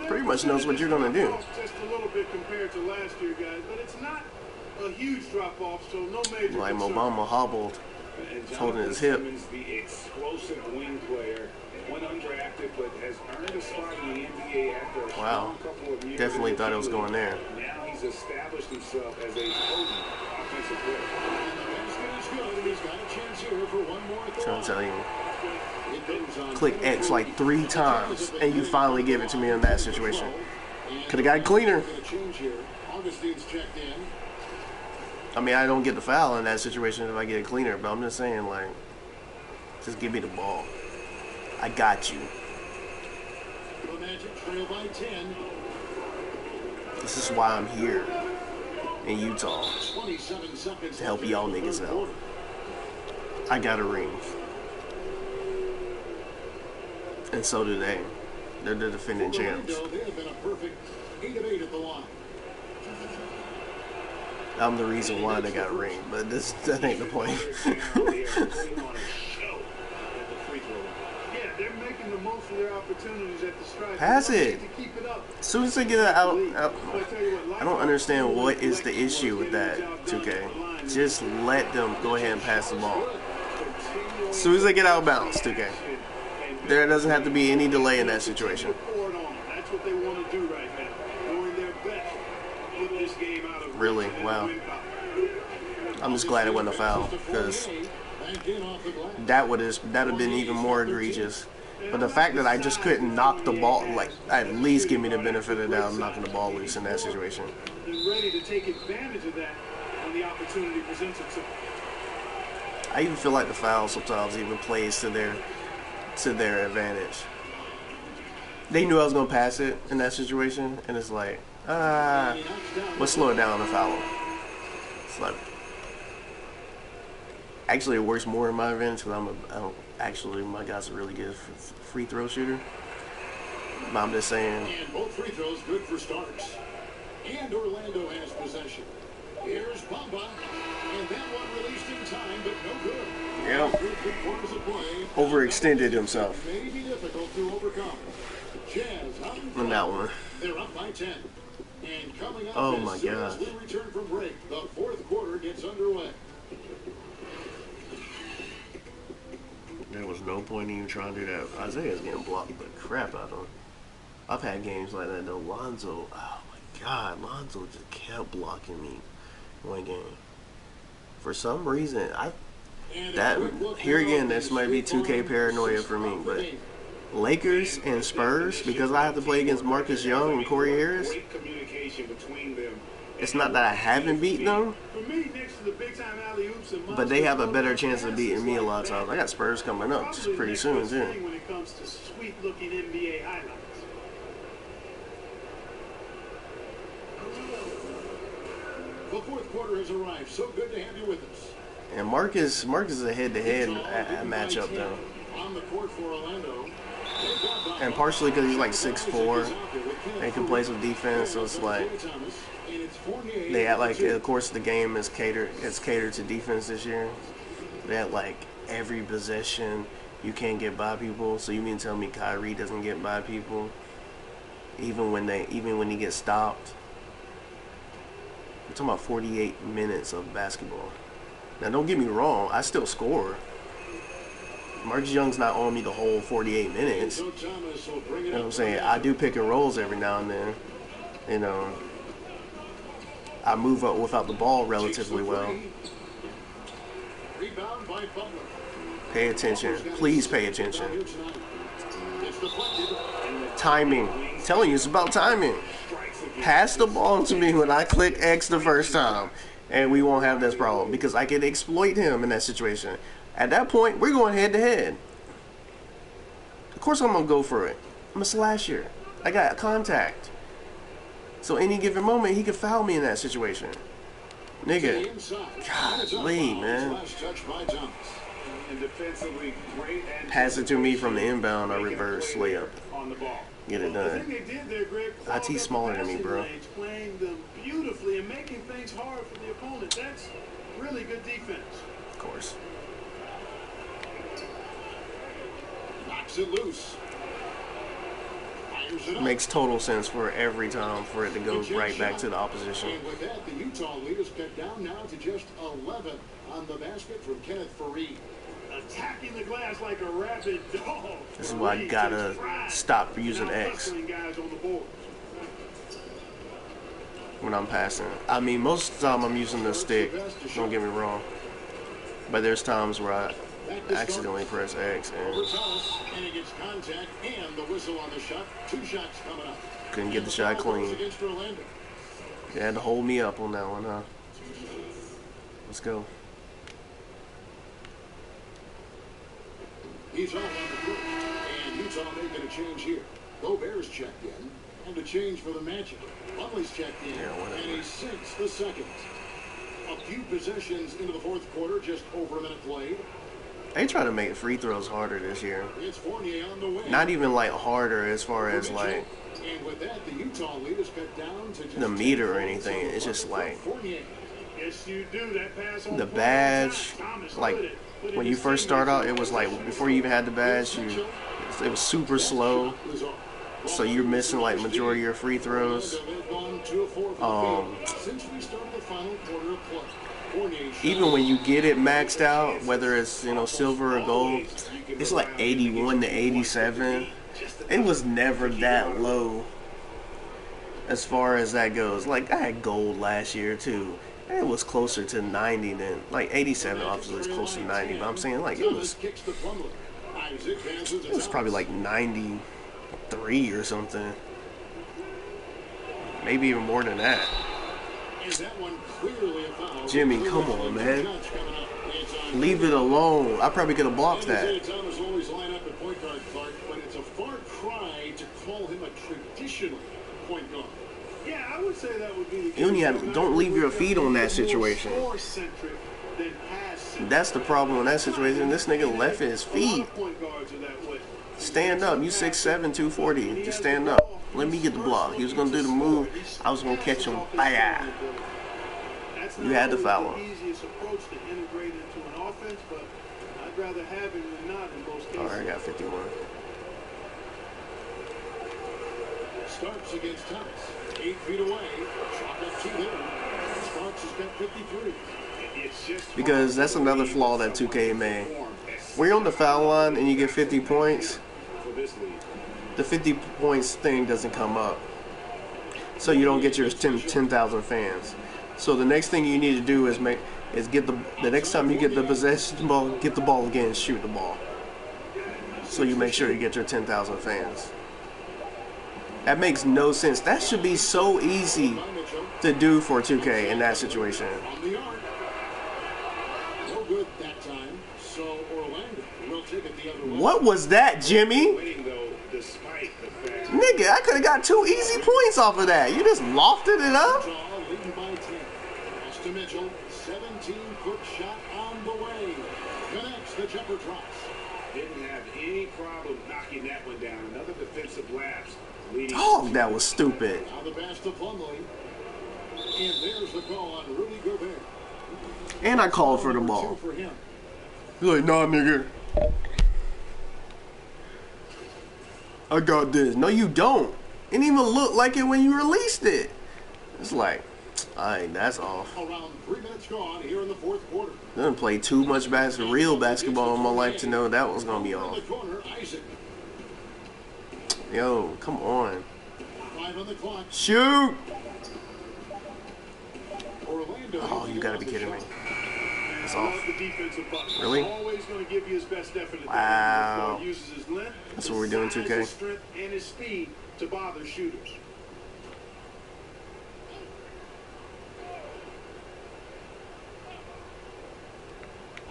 Pretty much knows what you're gonna do. Just a little bit compared to last year, guys, but it's not a huge drop off, so no major like concern. Obama hobbled And holding his Jonathan hip. Simmons, the explosive wing player, went undrafted but has earned a spot in the NBA after a Wow. strong couple of years. Definitely thought it was going there. Now he's established himself as a potent offensive player. He's got a chance here for one more at the Trying to tell you. line. Click X like 3 times, and you finally give it to me in that situation. Could have got it cleaner. Augustine's checked in. I mean, I don't get the foul in that situation if I get it cleaner, but I'm just saying, like, just give me the ball. I got you. The Magic trail by 10. This is why I'm here in Utah, 27 seconds to help y'all niggas out. I got a ring. And so do they. They're the defending champs. They have been a perfect 8 of 8 at the line. I'm the reason why they got a ring, but that ain't the point. Yeah, they're making the most of their opportunities at the strike. Pass it. To keep it up. As soon as they get it out, I don't understand what is the issue with that, 2K. Just let them go ahead and pass the ball. As soon as they get out of bounds, 2K. There doesn't have to be any delay in that situation. That's what they want to do right now. Doing their best to put this game out of Really? Wow. I'm just glad it wasn't a foul, because that would have been even more egregious. But the fact that I just couldn't knock the ball, like, at least give me the benefit of the doubt of knocking the ball loose in that situation. They're ready to take advantage of that when the opportunity presents itself. I even feel like the foul sometimes even plays to their advantage. They knew I was gonna pass it in that situation, and it's like, let's slow it down and foul him. It's like, actually, it works more in my advantage because actually my guy's a really good free throw shooter. But I'm just saying. And both free throws good for Starks. And Orlando has possession. Here's Bamba, and that one released in time, but no good. Yep. Overextended himself. May be difficult to overcome. Jazz on that one. They're up by 10. And coming up oh my as soon gosh. as we return from break, the fourth quarter gets underway. There was no point in even trying to do that. Isaiah's getting blocked the crap out of him. I've had games like that though. Lonzo, oh my god, Lonzo just kept blocking me one game. For some reason, here again, this might be 2K paranoia for me, but Lakers and Spurs, because I have to play against Marcus Young and Corey Harris, it's not that I haven't beaten them, but they have a better chance of beating me a lot of times. I got Spurs coming up pretty soon, too. When it comes to sweet-looking NBA highlights. The fourth quarter has arrived. So good to have you with us. And Marcus is a head-to-head matchup, though. On the court for Orlando. And partially because he's like 6'4", and can play some defense, so it's like they had like, of course, the game is catered to defense this year. They had like every possession you can't get by people. So you mean to tell me Kyrie doesn't get by people, even when he gets stopped? We're talking about 48 minutes of basketball. Now, don't get me wrong, I still score. Marcus Young's not on me the whole 48 minutes. You know what I'm saying? I do pick and rolls every now and then. You know, I move up without the ball relatively well. Pay attention. Please pay attention. Timing. I'm telling you, it's about timing. Pass the ball to me when I click X the first time, and we won't have this problem because I can exploit him in that situation. At that point, we're going head-to-head. Of course I'm going to go for it. I'm a slasher. I got contact. So any given moment, he could foul me in that situation. Nigga. Golly, man. Pass it to me from the inbound or reverse layup. Get it done. IT's smaller than me, bro. Playing them beautifully and making things hard for the opponent. That's really good defense. Of course. Knocks it loose. Fires it up. Makes total sense for every time for it to go right back to the opposition. And with that, the Utah lead is cut down now to just 11 on the basket from Kenneth Fareed. Attacking the glass like a rabid dog. This is why I gotta stop using X Guys on the board. when I'm passing. I mean, most of the time I'm using the stick, don't get me wrong. But there's times where I accidentally press X and And it gets contact and the whistle on the shot. 2 shots coming up. couldn't get the shot clean. Against Orlando. They had to hold me up on that one, huh? Let's go. He's off on the court. And Utah making a change here. Gobert's checked in. And a change for the Magic. Plumlee's checked in. Yeah, whatever. And he sinks the second. A few possessions into the fourth quarter. Just over a minute played. They try to make free throws harder this year. It's Fournier on the way. Not even like harder as far as like And with that, the Utah lead is cut down to just the meter or anything. It's just like Fournier. Yes, you do. That pass on the badge. Like when you first start out, it was like before you even had the badge, it was super slow. So you're missing like majority of your free throws. Since we started the final quarter of play, Even when you get it maxed out, whether it's silver or gold, it's like 81 to 87. It was never that low as far as that goes. Like I had gold last year too. And it was closer to 90 than like 87. Obviously, it's closer to 90. But I'm saying like it was probably like 93 or something. Maybe even more than that. Jimmy, come on, man. Leave it alone. I probably could have blocked that. But it's a far cry to call him a traditional point guard. Yeah, I would say that would be the case. You only don't leave your feet on that situation. That's the problem in that situation. This nigga left his feet. Stand up. You 6'7", 240. Just stand up. Let me get the block. He was going to do the move. I was going to catch him. Baya. You had to foul him. Alright, I got 51. Starks against Thomas. 8 feet away. Shot up 2 there. Starks has got 53. Because that's another flaw that 2K made. When you're on the foul line and you get 50 points, the 50 points thing doesn't come up. So you don't get your 10,000 fans. So the next thing you need to do is get the next time you get the possession ball, get the ball again and shoot the ball. So you make sure you get your 10,000 fans. That makes no sense. That should be so easy to do for 2K in that situation. On the arc. No good that time. So Orlando will take it the other way. What was that, Jimmy? Nigga, I could have got 2 easy points off of that. You just lofted it up? Utah leading by 10. Pass to Mitchell. 17-foot shot on the way. Connects, the jumper drops. Didn't have any problem knocking that one down. Another defensive lapse. Oh, that was stupid. Now the pass to Plumlee. And there's the call on Rudy Gobert. And I called for the ball. For him. He's like, nah, nigga. I got this. No, you don't. It didn't even look like it when you released it. It's like, alright, that's off. Around 3 minutes gone here in the fourth quarter. I didn't play too much real basketball in my life to know that was going to be off. In the corner, Isaac. Yo, come on. 5 on the clock. Shoot! Orlando. Oh, you gotta be kidding me. It's off. Really? Really? Always going to give you his best effort. Wow. Uses his length, That's what we're doing, his 2K. strength, and his speed to bother shooters.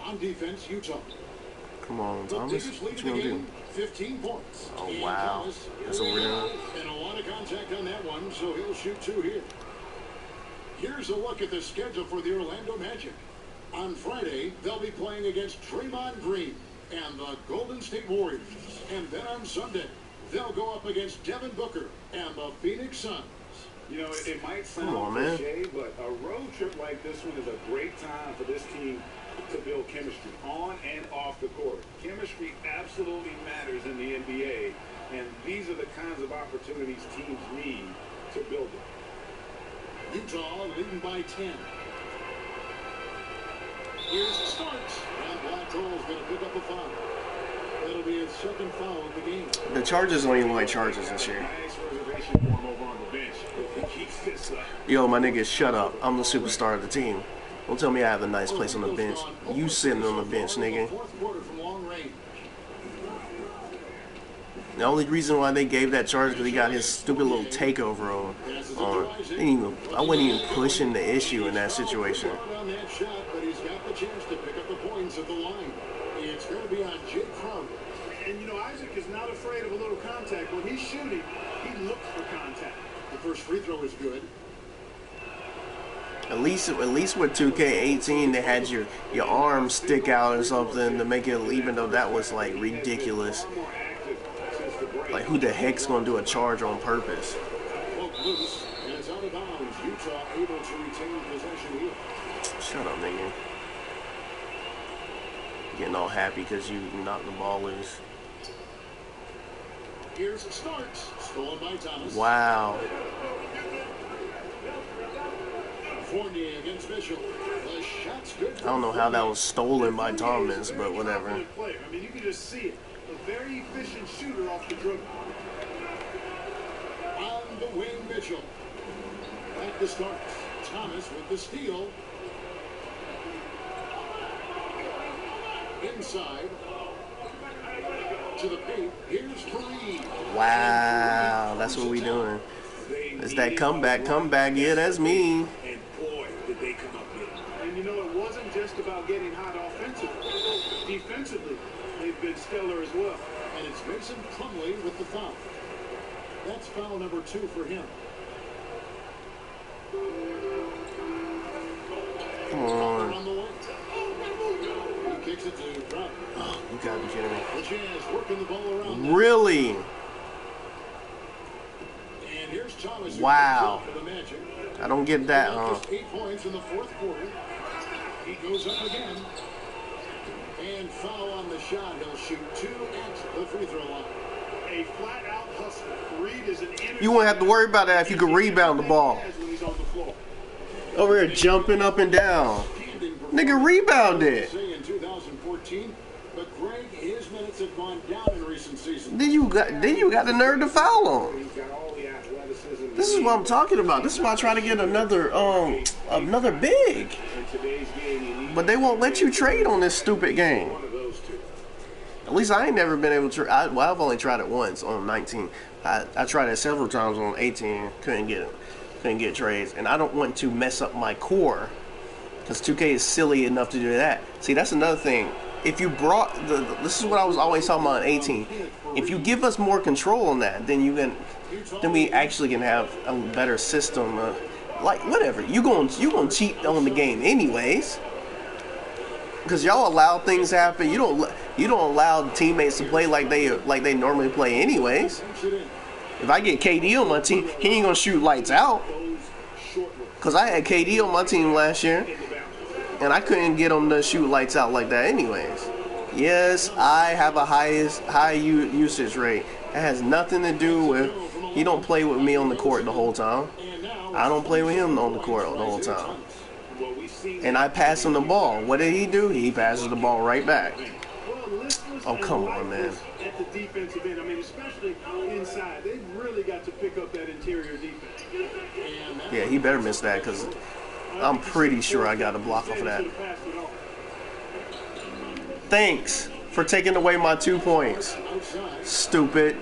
On defense, Utah. Come on, The Thomas. biggest What lead you in the gonna do? game, 15 points. Oh, And wow. Thomas, That's what we're doing. And a lot of contact on that one, so he'll shoot 2 here. Here's a look at the schedule for the Orlando Magic. On Friday, they'll be playing against Draymond Green and the Golden State Warriors. And then on Sunday, they'll go up against Devin Booker and the Phoenix Suns. You know, it might sound Come on, man. cliche, but a road trip like this one is a great time for this team to build chemistry on and off the court. Chemistry absolutely matters in the NBA, And these are the kinds of opportunities teams need to build it. Utah leading by 10. Here's Starks. And Blackall's going to pick up a foul. That'll be his second foul of the game. The Chargers don't even like Chargers this year. Nice reservation for him over on the bench. If he keeps this up. Yo, my nigga, shut up. I'm the superstar of the team. Don't tell me I have a nice place on the bench. You sitting on the bench, nigga. Fourth quarter from long range. The only reason why they gave that charge because he got his stupid little takeover on. I wasn't even pushing the issue in that situation. On that shot, but he's got the chance to pick up the points at the line. It's going to be on Jake Crowder. And you know, Isaac is not afraid of a little contact. When he's shooting, he looks for contact. The first free throw is good. At least with 2K18, they had your arm stick out or something to make it, even though that was like ridiculous. Like, who the heck's gonna do a charge on purpose? Poke loose, and it's out of bounds. Utah able to retain possession here. Shut up, nigga. Getting all happy because you knocked the ball loose. Here's Starks, stolen by Thomas. Wow. Fournier against Mitchell. The shot's good. I don't know how that was stolen by Thomas, but whatever. I mean, you can just see it. A very efficient shooter off the dribble. On the wing, Mitchell. Back to Starks. Thomas with the steal. Inside. To the paint. Here's Fareed. Wow, that's what we doing. It's that comeback. Yeah, that's me. And boy, did they come up big. And you know, it wasn't just about getting hot offensively. Defensively, they've been stellar as well. And it's Mason Plumlee with the foul. That's foul number 2 for him. Come on. On the wing. He kicks it to Crowder. Oh, you gotta be kidding me. The Jazz working the ball around. Really? And here's Thomas. Wow. For the Magic. I don't get that, huh? Just 8 points in the fourth quarter. He goes up again. And foul on the shot. He'll shoot 2 at the free throw line. A flat-out hustler. Fareed is an You won't have to worry about that if you can rebound the ball. when he's on the floor. Over here jumping up and down. Nigga, rebound it. In 2014, but Greg, his minutes have gone down in recent seasons. Then you got the nerve to foul him. He's got all the athleticism. This is what I'm talking about. This is why I try to get another big. In today's game, you need But they won't let you trade on this stupid game. one of those two. At least I ain't never been able to. I've only tried it once on 19. I tried it several times on 18. Couldn't get trades, and I don't want to mess up my core because 2K is silly enough to do that. See, that's another thing. If you brought this is what I was always talking about on 18. If you give us more control on that, then we actually can have a better system. Like whatever you gonna cheat on the game anyways. Because y'all allow things to happen. You don't allow teammates to play like they normally play anyways. If I get KD on my team, he ain't gonna shoot lights out. Cause I had KD on my team last year, and I couldn't get him to shoot lights out like that anyways. Yes, I have a high usage rate. It has nothing to do with he don't play with me on the court the whole time. I don't play with him on the court the whole time. And I pass him the ball. What did he do? He passes the ball right back. Oh, come on, man. At the defensive end, I mean, especially inside, they've really got to pick up that interior defense. Yeah, he better miss that because I'm pretty sure I got a block off of that. Thanks for taking away my 2 points. Stupid.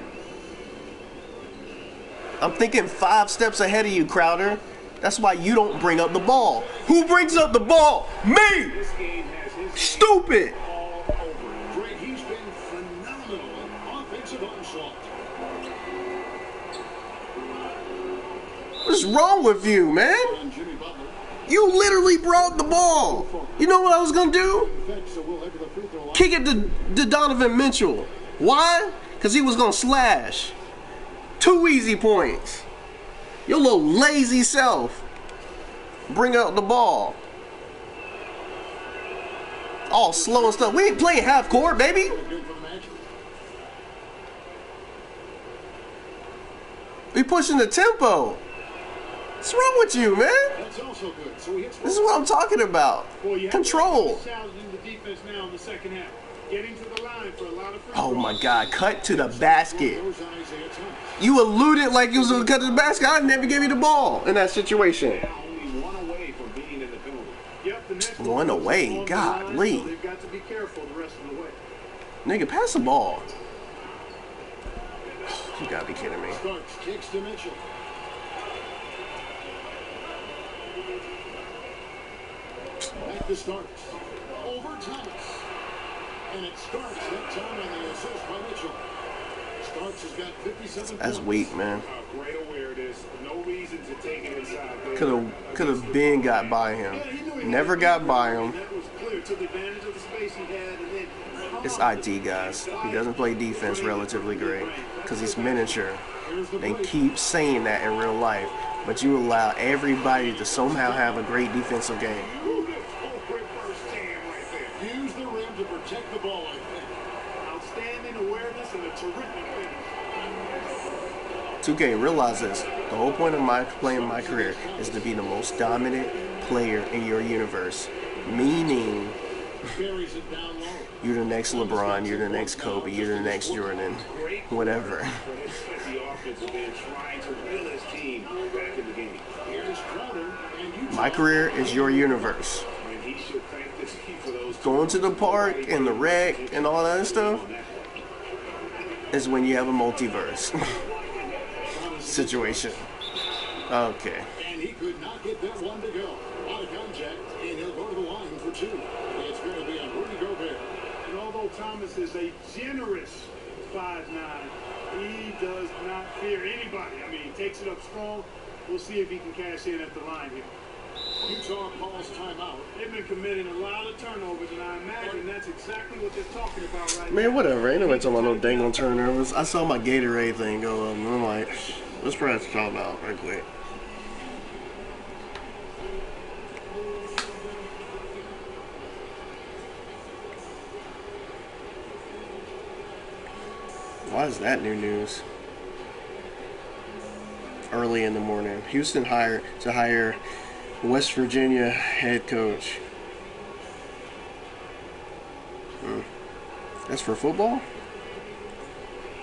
I'm thinking 5 steps ahead of you, Crowder. That's why you don't bring up the ball. Who brings up the ball? Me! Stupid! Greg, he's been phenomenal in offensive onslaught. What's wrong with you, man? And Jimmy Butler. You literally brought the ball. You know what I was going to do? So we'll head to the free throw line. Kick it to Donovan Mitchell. Why? Because he was going to slash. 2 easy points. Your little lazy self. Bring out the ball. All slow and stuff. We ain't playing half court, baby. Good for the Magic. We pushing the tempo. What's wrong with you, man? That's also good. So he hits This is what I'm talking about. Well, you have Control. challenging the defense now in the second half. Getting to the line for a lot of free Oh throws. my God! Cut to the basket. goes on Isaiah Thomas. You alluded like you was gonna cut to the basket. I never gave you the ball in that situation. Now only one away from being in the penalty. Yep, the next One goes away. along the Golly. line, so they've got to be careful the rest of the way. Nigga, pass the ball. You gotta be kidding me. Starks kicks to Mitchell. Back to Starks. Over Thomas. And it starts that time on the assist by Mitchell. Starks has got 57 That's points. weak, man. Great awareness. No reason to take it inside there. Could have been got by him. Never got by him. That was clear. Took advantage of the space he had, and then It's IT, guys. He doesn't play defense relatively great because he's miniature. They keep saying that in real life, but you allow everybody to somehow have a great defensive game. Use the rim to protect the ball, I think. outstanding awareness and a terrific finish. 2K, realize this. The whole point of my playing my career is to be the most dominant player in your universe. Meaning, Carries it down low. you're the next LeBron, you're the next Kobe, you're the next Jordan, whatever. The offensive end trying to reel his team back in the game. Here's Crowder, and Utah. My career is your universe. And he should thank this team for those Going to the park and the rec and all that stuff is when you have a multiverse situation. Okay. And he could not get that one to go. Out of contact, and he'll go to the line for two. It's going to be on Rudy Gobert. And although Thomas is a generous 5'9", he does not fear anybody. I mean, he takes it up strong. We'll see if he can cash in at the line here. Utah calls timeout. They've been committing a lot of turnovers, and I imagine that's exactly what they're talking about right now. Man, whatever. Ain't nobody talking about no dang on turnovers. I saw my Gatorade thing go up, and I'm like, let's press talk about right quick. Why is that new news? Early in the morning. Houston hired to hire West Virginia head coach. That's for football?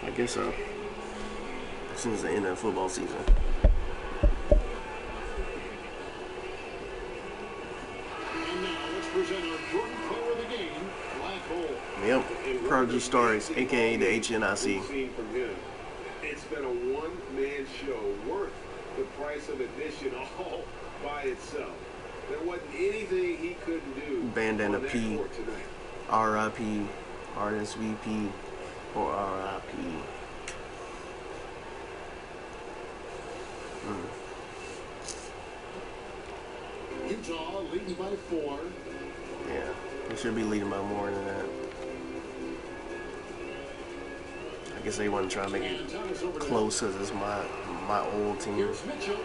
I guess so. As soon as the end of the football season. And now let's present our Jordan player of the game, Black Hole. Yep. Prodigy Starks, aka the HNIC. seen from him. It's been a one-man show worth the price of admission all by itself. There wasn't anything he couldn't do. Bandana on that P. court tonight. RIP, RSVP, or RIP. Utah leading by 4. Yeah, they should be leading by more than that. I guess they want to try to make it And Thomas over to close because it's my old team. Here's Mitchell.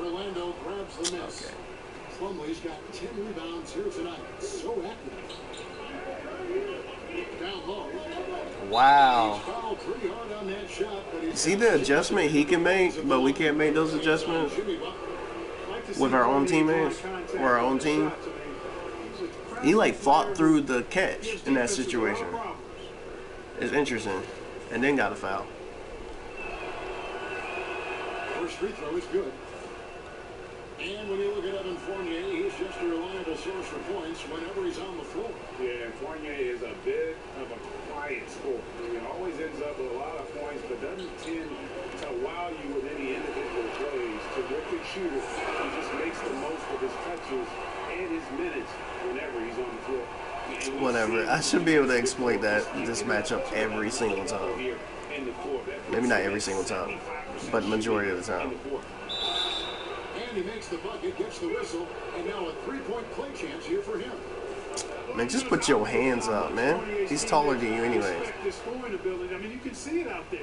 Orlando grabs the miss. Okay. Plumlee's got 10 rebounds here tonight. So active. Down low. Wow. He's fouled pretty hard on that shot, but he's See the adjustment he can make, but we can't make those adjustments Jimmy Butler. with our own teammates or our own team. He like fought through the catch in that situation. It's interesting. And then got a foul. First free throw is good. And when you look at Evan Fournier, he's just a reliable source for points whenever he's on the floor. Yeah, Fournier is a bit of a quiet scorer. He always ends up with a lot of points, but doesn't tend to wow you with any individual plays. Terrific shooter. He just makes the most of his touches and his minutes whenever he's on the floor. Whatever. I should be able to exploit this matchup every single time. Maybe not every single time, but majority of the time. And he makes the bucket, gets the whistle, and now a three-point play chance here for him. Man, just put your hands up, man. He's taller than you anyways. I mean, you can see it out there.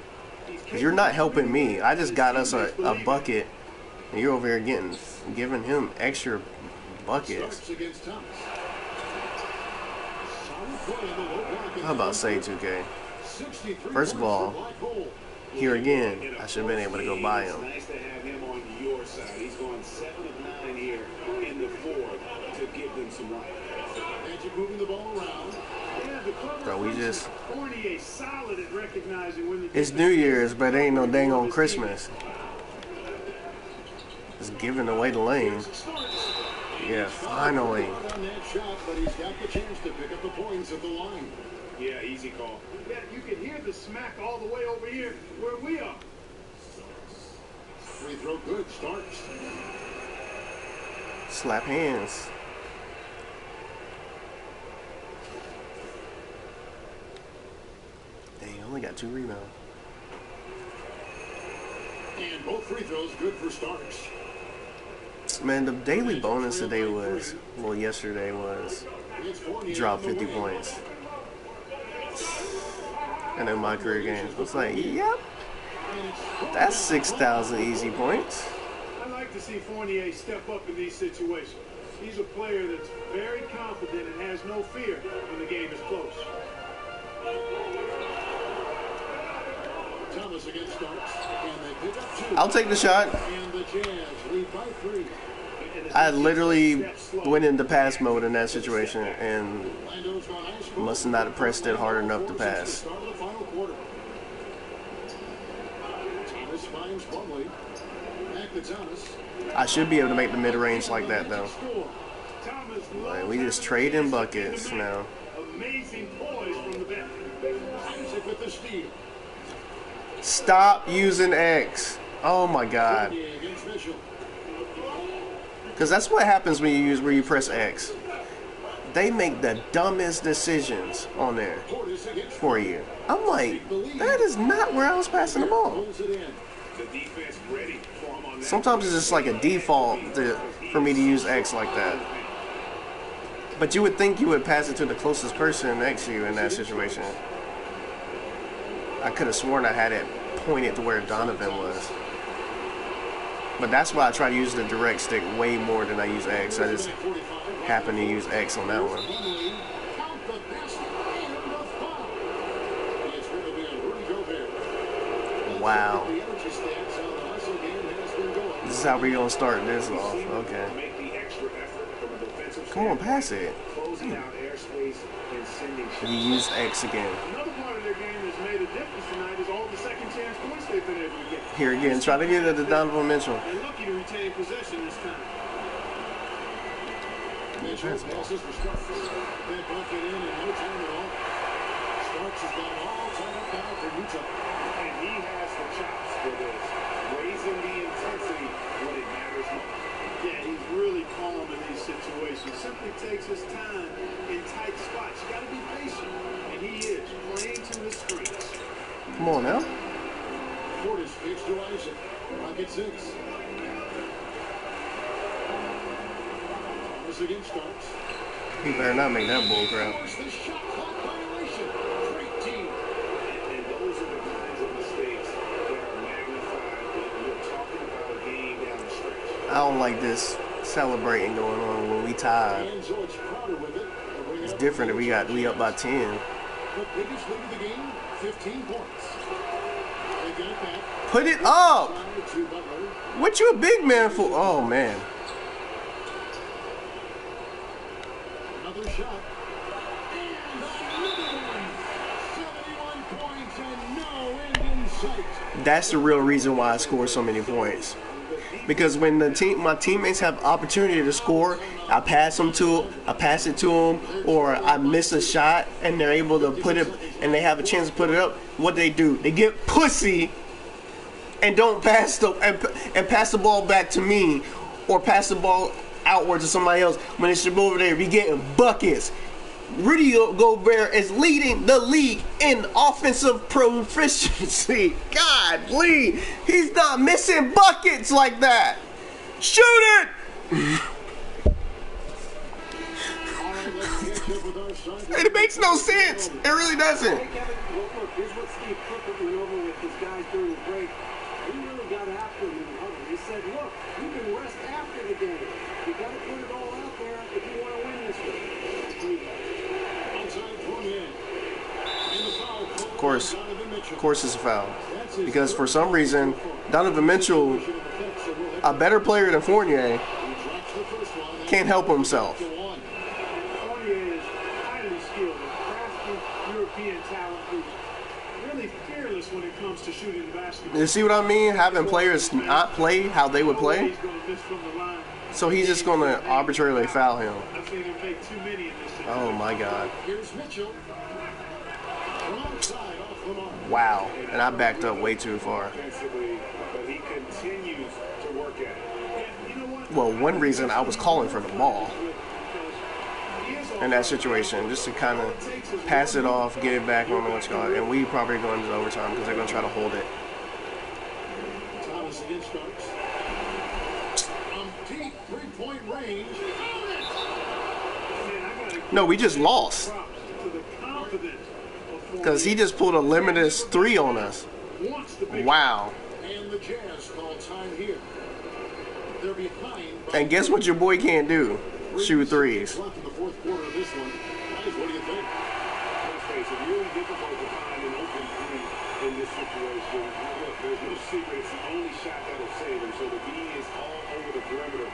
You're not helping me. I just got us a bucket, and you're over here giving him extra buckets. Starks against Thomas. Solid play in the low block. How about say 2K? 63 First of all, points for Black Hole. Here again, I should have been able to go by him. Nice to have him on your side. He's gone 7 of 9 here in the fourth to give them some life. Magic moving the ball around. Bro, we just... Fournier solid at recognizing when the It's New Year's, but it ain't no dang on Christmas. Just giving away the lane. Yeah, finally. On that shot, but he's got the chance to pick up the points at the line. Yeah, easy call. Yeah, you can hear the smack all the way over here where we are. Free throw good. Starks. Slap hands. Dang, only got 2 rebounds. And both free throws good for Starks. Man, the daily bonus today was, well, yesterday was, drop 50 points. And in my career games, I was like, yep, that's 6,000 easy points. I like to see Fournier step up in these situations. He's a player that's very confident and has no fear when the game is close. Thomas against Starks. And they pick up 2. I'll take the shot. And the Jazz lead by 3. I literally went into pass mode in that situation and must not have pressed it hard enough to pass. I should be able to make the mid-range like that, though. Like, we just trade in buckets now. Amazing poise from the bench. With the steal. Stop using X. Oh my God. Because that's what happens when you press X. They make the dumbest decisions on there for you. I'm like, that is not where I was passing the ball. Sometimes it's just like a default for me to use X like that. But you would think you would pass it to the closest person next to you in that situation. I could have sworn I had it pointed to where Donovan was. But that's why I try to use the direct stick way more than I use X. I just happen to use X on that one. Wow. This is how we're going to start this off. Okay. Come on, pass it. You used X again. Another part of their game that's made a difference tonight is all the second chance points they've been able to get. Here again, try to get it to Donovan Mitchell. And lucky to retain possession this time. Mitchell passes for Starks. They bucket in no time at all. Starks has got it all tied up now for Utah. And he has the chops for this. Raising the intensity when it matters most. Yeah, he's really calm in these situations. Simply takes his time in tight spots. You got to be patient. And he is playing to his strengths. Come on now. Portis pitch to Isaac. Rocket 6. Thomas against Starks. He better not make that bull crap. Force the shot clock violation. Great team. And those are the kinds of mistakes that are magnified when you're talking about a game down the stretch. I don't like this celebrating going on when we tied. And George Crowder with it. It's different if we up by 10. The biggest lead of the game, 15 points. They got it back. Put it up! To Butler. What you a big man for? Oh, man. Another shot. And another one. 71 points and no end in sight. That's the real reason why I score so many points. Because when my teammates have opportunity to score, I pass it to them, or I miss a shot and they're able to put it, and they have a chance to put it up. What they do? They get pussy and don't pass and pass the ball back to me, or pass the ball outward to somebody else. When it should be over there, be getting buckets. Rudy Gobert is leading the league in offensive proficiency. God, Lee, he's not missing buckets like that. Shoot it! It makes no sense. It really doesn't. Hey, Kevin, well, look, here's what Steve Clifford went over with his guys during the break. He really got after them in the huddle. He said, look, you can rest after the game. You got to put it all out there if you want to win this one. Of course it's a foul. That's because for some reason Donovan Mitchell, a better player than Fournier, can't help himself. Fournier is highly skilled, crafty European talent who's really fearless when it comes to shooting the basketball. You see what I mean? Having players not play how they would play. He's going to miss from the line. So he's just going to arbitrarily foul him. I've seen him make too many in this situation. Oh my God. Here's Mitchell. Wrong side off the mark. Wow. And I backed up way too far. Offensively, but he continues to work at it. And you know what? Well, one reason I was calling for the ball in that situation, just to kind of pass it off, get it back on what's going on. And we probably going into overtime because they're going to try to hold it. Thomas against Starks. Deep three-point range. No, we just lost because he just pulled a limitless 3 on us. Wow. And the Jazz call time here. They're behind. And guess what your boy can't do? Shoot threes. Left in the fourth quarter of this one. Guys, what do you think? Let's face it, really difficult to find an open three in this situation. Now, look, there's no secret. It's the only shot that'll save him. So the B is all over the perimeter,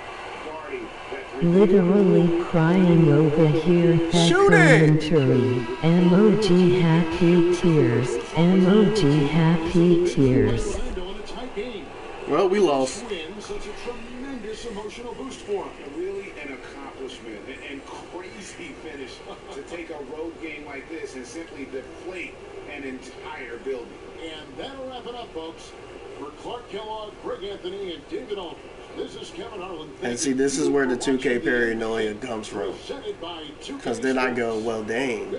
guarding that three. Literally crying over here. That Shoot it! commentary. Emoji happy tears. Emoji happy tears. Orlando in a tight game. Well, we lost. Win such a tremendous emotional boost for him. Really an accomplishment and crazy finish to take a road game like this and simply deflate an entire building. And that'll wrap it up, folks. For Clark Kellogg, Greg Anthony, and David Aldridge, this is Kevin Harlan. And see, this is where the 2K paranoia comes from. Because then I go, well, dang.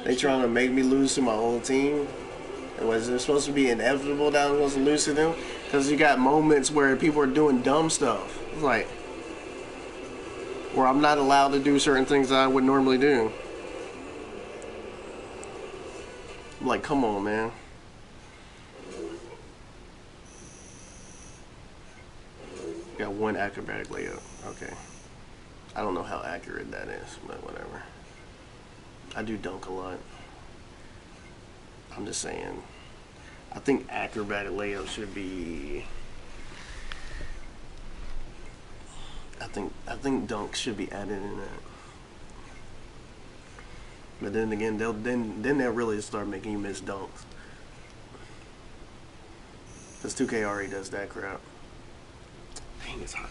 They trying to make me lose to my old team? And was it supposed to be inevitable that I was supposed to lose to them? Because you got moments where people are doing dumb stuff. It's like, where I'm not allowed to do certain things that I would normally do. I'm like, come on, man. Got one acrobatic layup. Okay. I don't know how accurate that is, but whatever. I do dunk a lot. I'm just saying. I think acrobatic layup should be. I think dunk should be added in that. But then again, they'll really start making you miss dunks. Because 2K already does that crap. Dang, it's hot.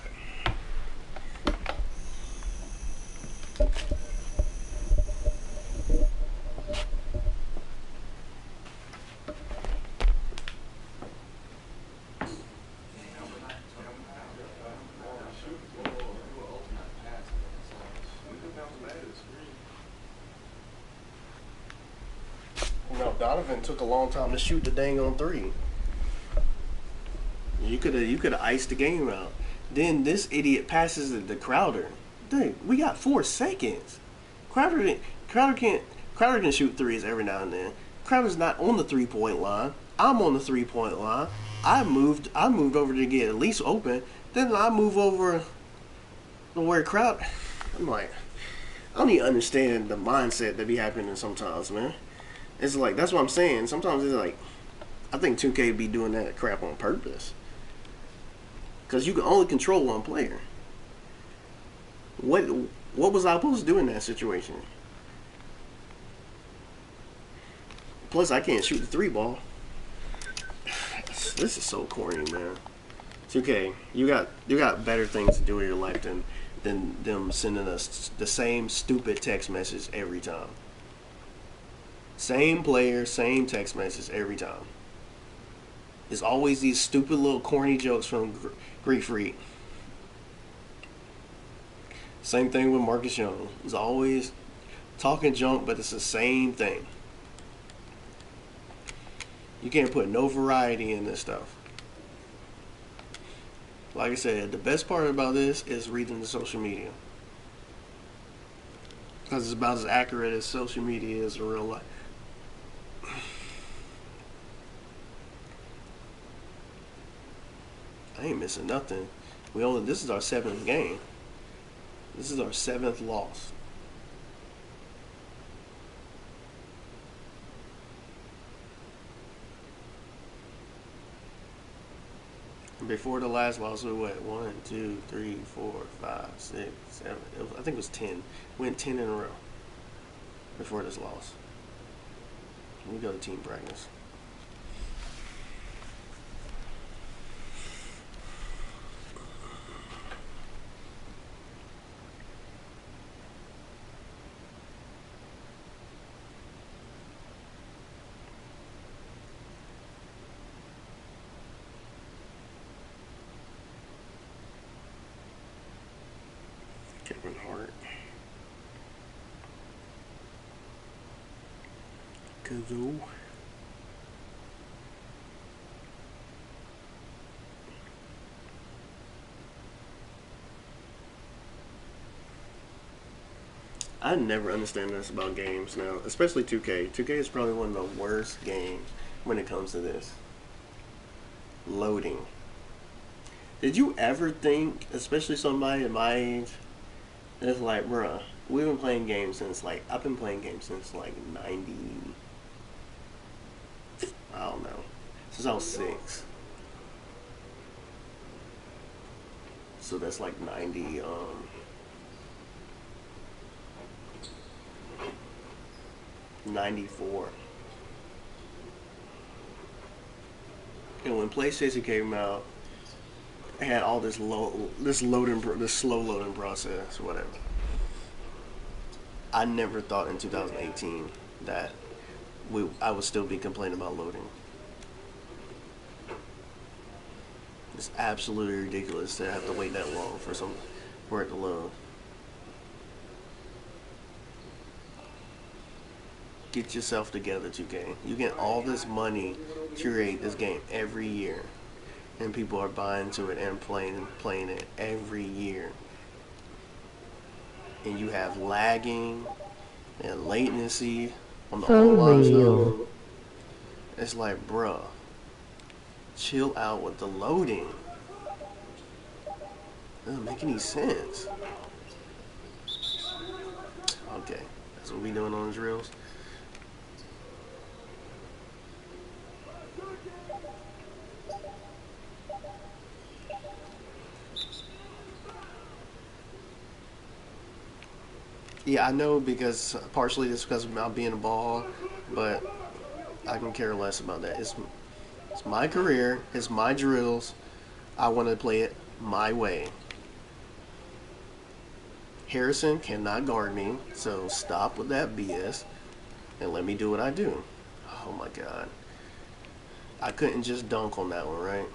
No, Donovan took a long time to shoot the dang on 3. You could have iced the game out. Then this idiot passes it to Crowder. Dude, we got 4 seconds. Crowder can shoot threes every now and then. Crowder's not on the 3-point line. I'm on the 3-point line. I moved over to get at least open. Then I move over to where Crowder. I'm like, I don't even understand the mindset that be happening sometimes, man. It's like, that's what I'm saying. Sometimes it's like, I think 2K be doing that crap on purpose. Because you can only control one player. What was I supposed to do in that situation? Plus, I can't shoot the 3 ball. This is so corny, man. 2K, you got better things to do in your life than them sending us the same stupid text message every time. Same player, same text message every time. It's always these stupid little corny jokes from Greek Freak. Same thing with Marcus Young. It's always talking junk, but it's the same thing. You can't put no variety in this stuff. Like I said, the best part about this is reading the social media. Because it's about as accurate as social media is in real life. I ain't missing nothing. This is our 7th game. This is our 7th loss. Before the last loss, we went 1, 2, 3, 4, 5, 6, 7. I think it was 10. Went 10 in a row before this loss. We go to team practice. Kevin Hart. Kazoo. I never understand this about games now, especially 2K. 2K is probably one of the worst games when it comes to this. Loading. Did you ever think, especially somebody at my age, it's like, bruh, we've been playing games since like, I've been playing games since like 90, I don't know, since I was 6. So that's like 90, 94. And when PlayStation came out, it had all this slow loading process, whatever. I never thought in 2018 that I would still be complaining about loading. It's absolutely ridiculous to have to wait that long for it to load. Get yourself together, 2K. You get all this money to create this game every year, and people are buying to it and playing it every year. And you have lagging and latency on the whole lot of stuff. It's like, bruh, chill out with the loading. Doesn't make any sense. Okay, that's what we doing on the drills. Yeah, I know, because partially it's because of not being a ball, but I can care less about that. It's my career. It's my drills. I want to play it my way. Harrison cannot guard me, so stop with that BS and let me do what I do. Oh my God. I couldn't just dunk on that one, right?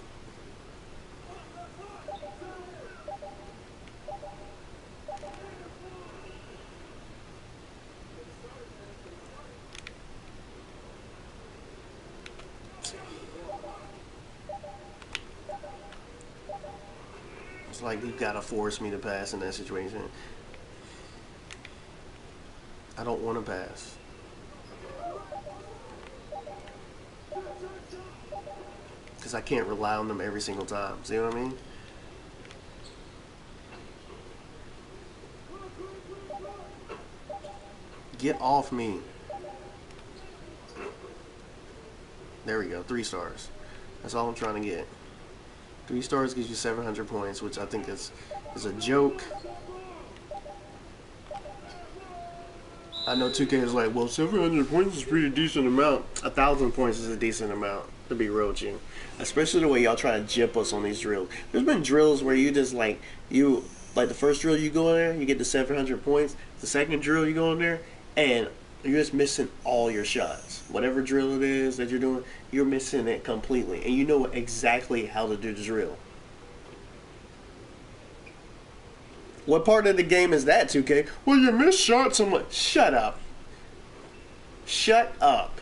It's like you gotta force me to pass in that situation. I don't want to pass. Because I can't rely on them every single time. See what I mean? Get off me. There we go. 3 stars. That's all I'm trying to get. 3 stars gives you 700 points, which I think is a joke. I know 2K is like, well, 700 points is a pretty decent amount. 1,000 points is a decent amount, to be real with you. Especially the way y'all try to jip us on these drills. There's been drills where you just like the first drill you go in there, you get the 700 points. The second drill you go in there, and you're just missing all your shots. Whatever drill it is that you're doing, you're missing it completely. And you know exactly how to do the drill. What part of the game is that, 2K? Well, you missed shots. I'm like, shut up. Shut up.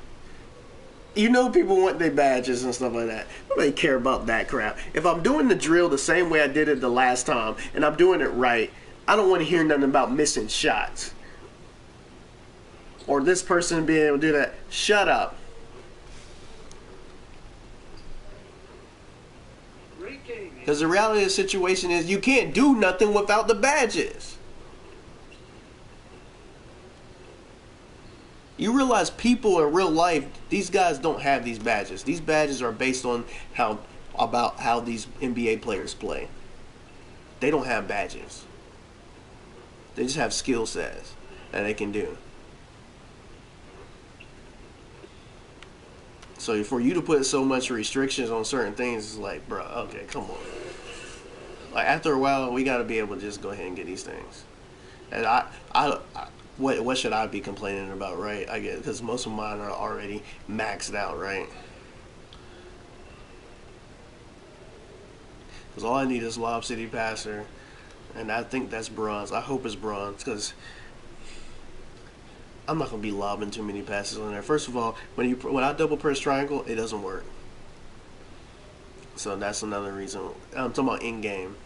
You know people want their badges and stuff like that. Nobody care about that crap. If I'm doing the drill the same way I did it the last time, and I'm doing it right, I don't want to hear nothing about missing shots. Or this person being able to do that. Shut up. Because the reality of the situation is you can't do nothing without the badges. You realize people in real life, these guys don't have these badges. These badges are based on how about how these NBA players play. They don't have badges. They just have skill sets that they can do. So for you to put so much restrictions on certain things, it's like, bro, okay, come on. Like after a while, we got to be able to just go ahead and get these things. And what should I be complaining about, right? I get because most of mine are already maxed out, right? Because all I need is Lob City Passer, and I think that's bronze. I hope it's bronze because I'm not gonna be lobbing too many passes on there. First of all, when I double press triangle, it doesn't work. So that's another reason. I'm talking about in game.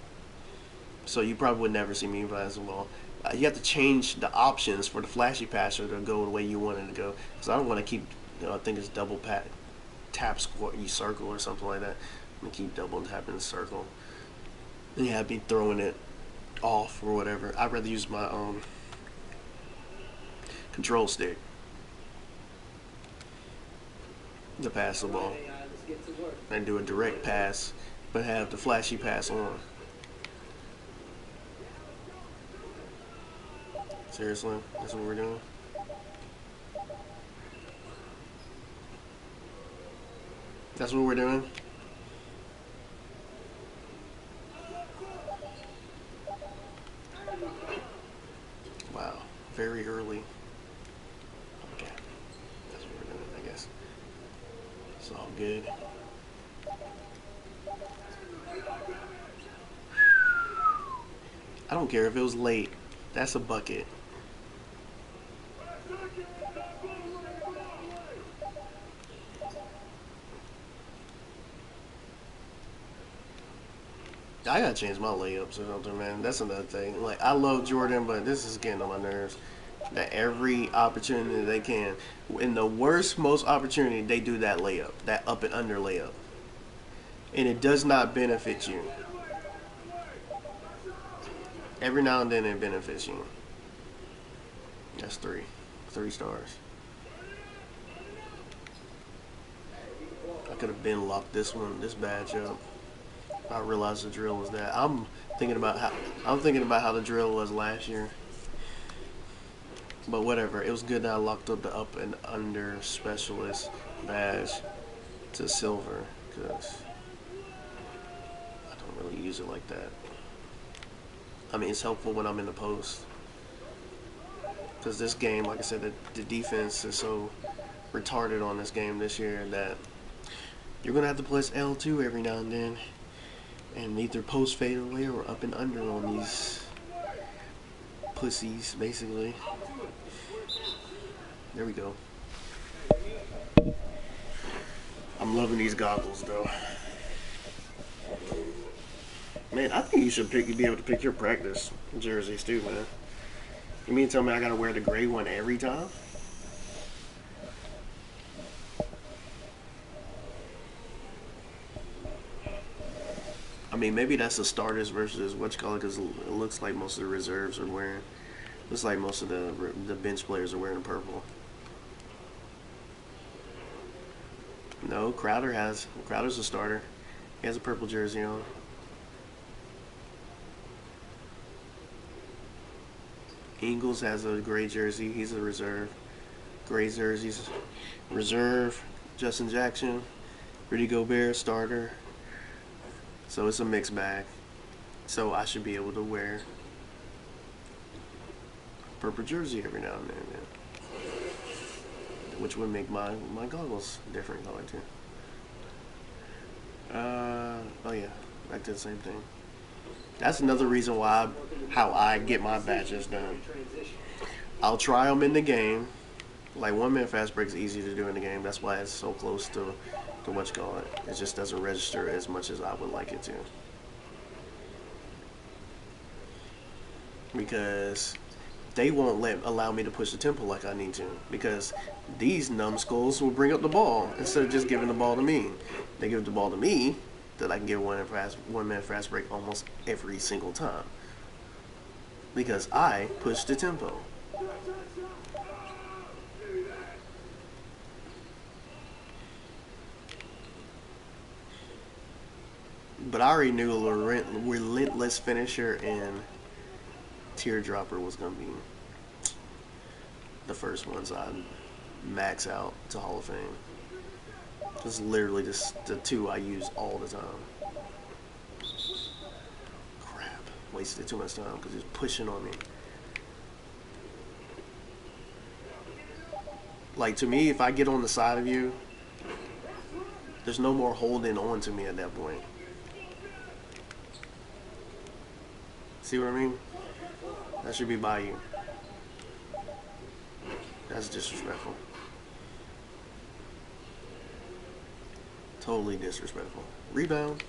So you probably would never see me pass the ball. You have to change the options for the flashy passer to go the way you want it to go. Because I don't want to keep, I think it's double tap squat, you circle or something like that. I'm gonna keep double tapping the circle. And you have me throwing it off or whatever. I'd rather use my control stick to pass the ball and do a direct pass, but have the flashy pass on. Seriously, that's what we're doing. That's what we're doing. Wow, very early. Okay, that's what we're doing, I guess. It's all good. I don't care if it was late. That's a bucket. I gotta change my layups or something, man. That's another thing. Like, I love Jordan, but this is getting on my nerves. That every opportunity they can, in the worst, most opportunity, they do that layup, that up and under layup. And it does not benefit you. Every now and then it benefits you. That's 3 stars. I could have been locked this badge up. I realized the drill was that. I'm thinking about how the drill was last year. But whatever, it was good that I locked up the up and under specialist badge to silver because I don't really use it like that. I mean, it's helpful when I'm in the post because this game, like I said, the defense is so retarded on this game this year that you're gonna have to press L2 every now and then. And either post fade away or up and under on these pussies, basically. There we go. I'm loving these goggles, though. Man, I think you should be able to pick your practice jerseys, too, man. You mean to tell me I gotta wear the gray one every time? I mean, maybe that's the starters versus what you call it, because it looks like most of the reserves are wearing. Looks like most of the bench players are wearing purple. No, Crowder's a starter. He has a purple jersey on. Ingles has a gray jersey. He's a reserve. Gray jerseys, reserve. Justin Jackson, Rudy Gobert, starter. So it's a mixed bag. So I should be able to wear purple jersey every now and then, which would make my goggles different color too. Oh yeah, back to the same thing. That's another reason why how I get my badges done. I'll try them in the game. Like 1 minute fast break is easy to do in the game. That's why it's so close to what you call it. It just doesn't register as much as I would like it to. Because they won't allow me to push the tempo like I need to. Because these numbskulls will bring up the ball instead of just giving the ball to me. They give the ball to me that I can get 1 minute fast break almost every single time. Because I push the tempo. But I already knew a relentless finisher and teardropper was gonna be the first ones I'd max out to Hall of Fame. Just literally just the two I use all the time. Crap. Wasted too much time because he was pushing on me. Like, to me, if I get on the side of you, there's no more holding on to me at that point. See what I mean? That should be by you. That's disrespectful. Totally disrespectful. Rebound.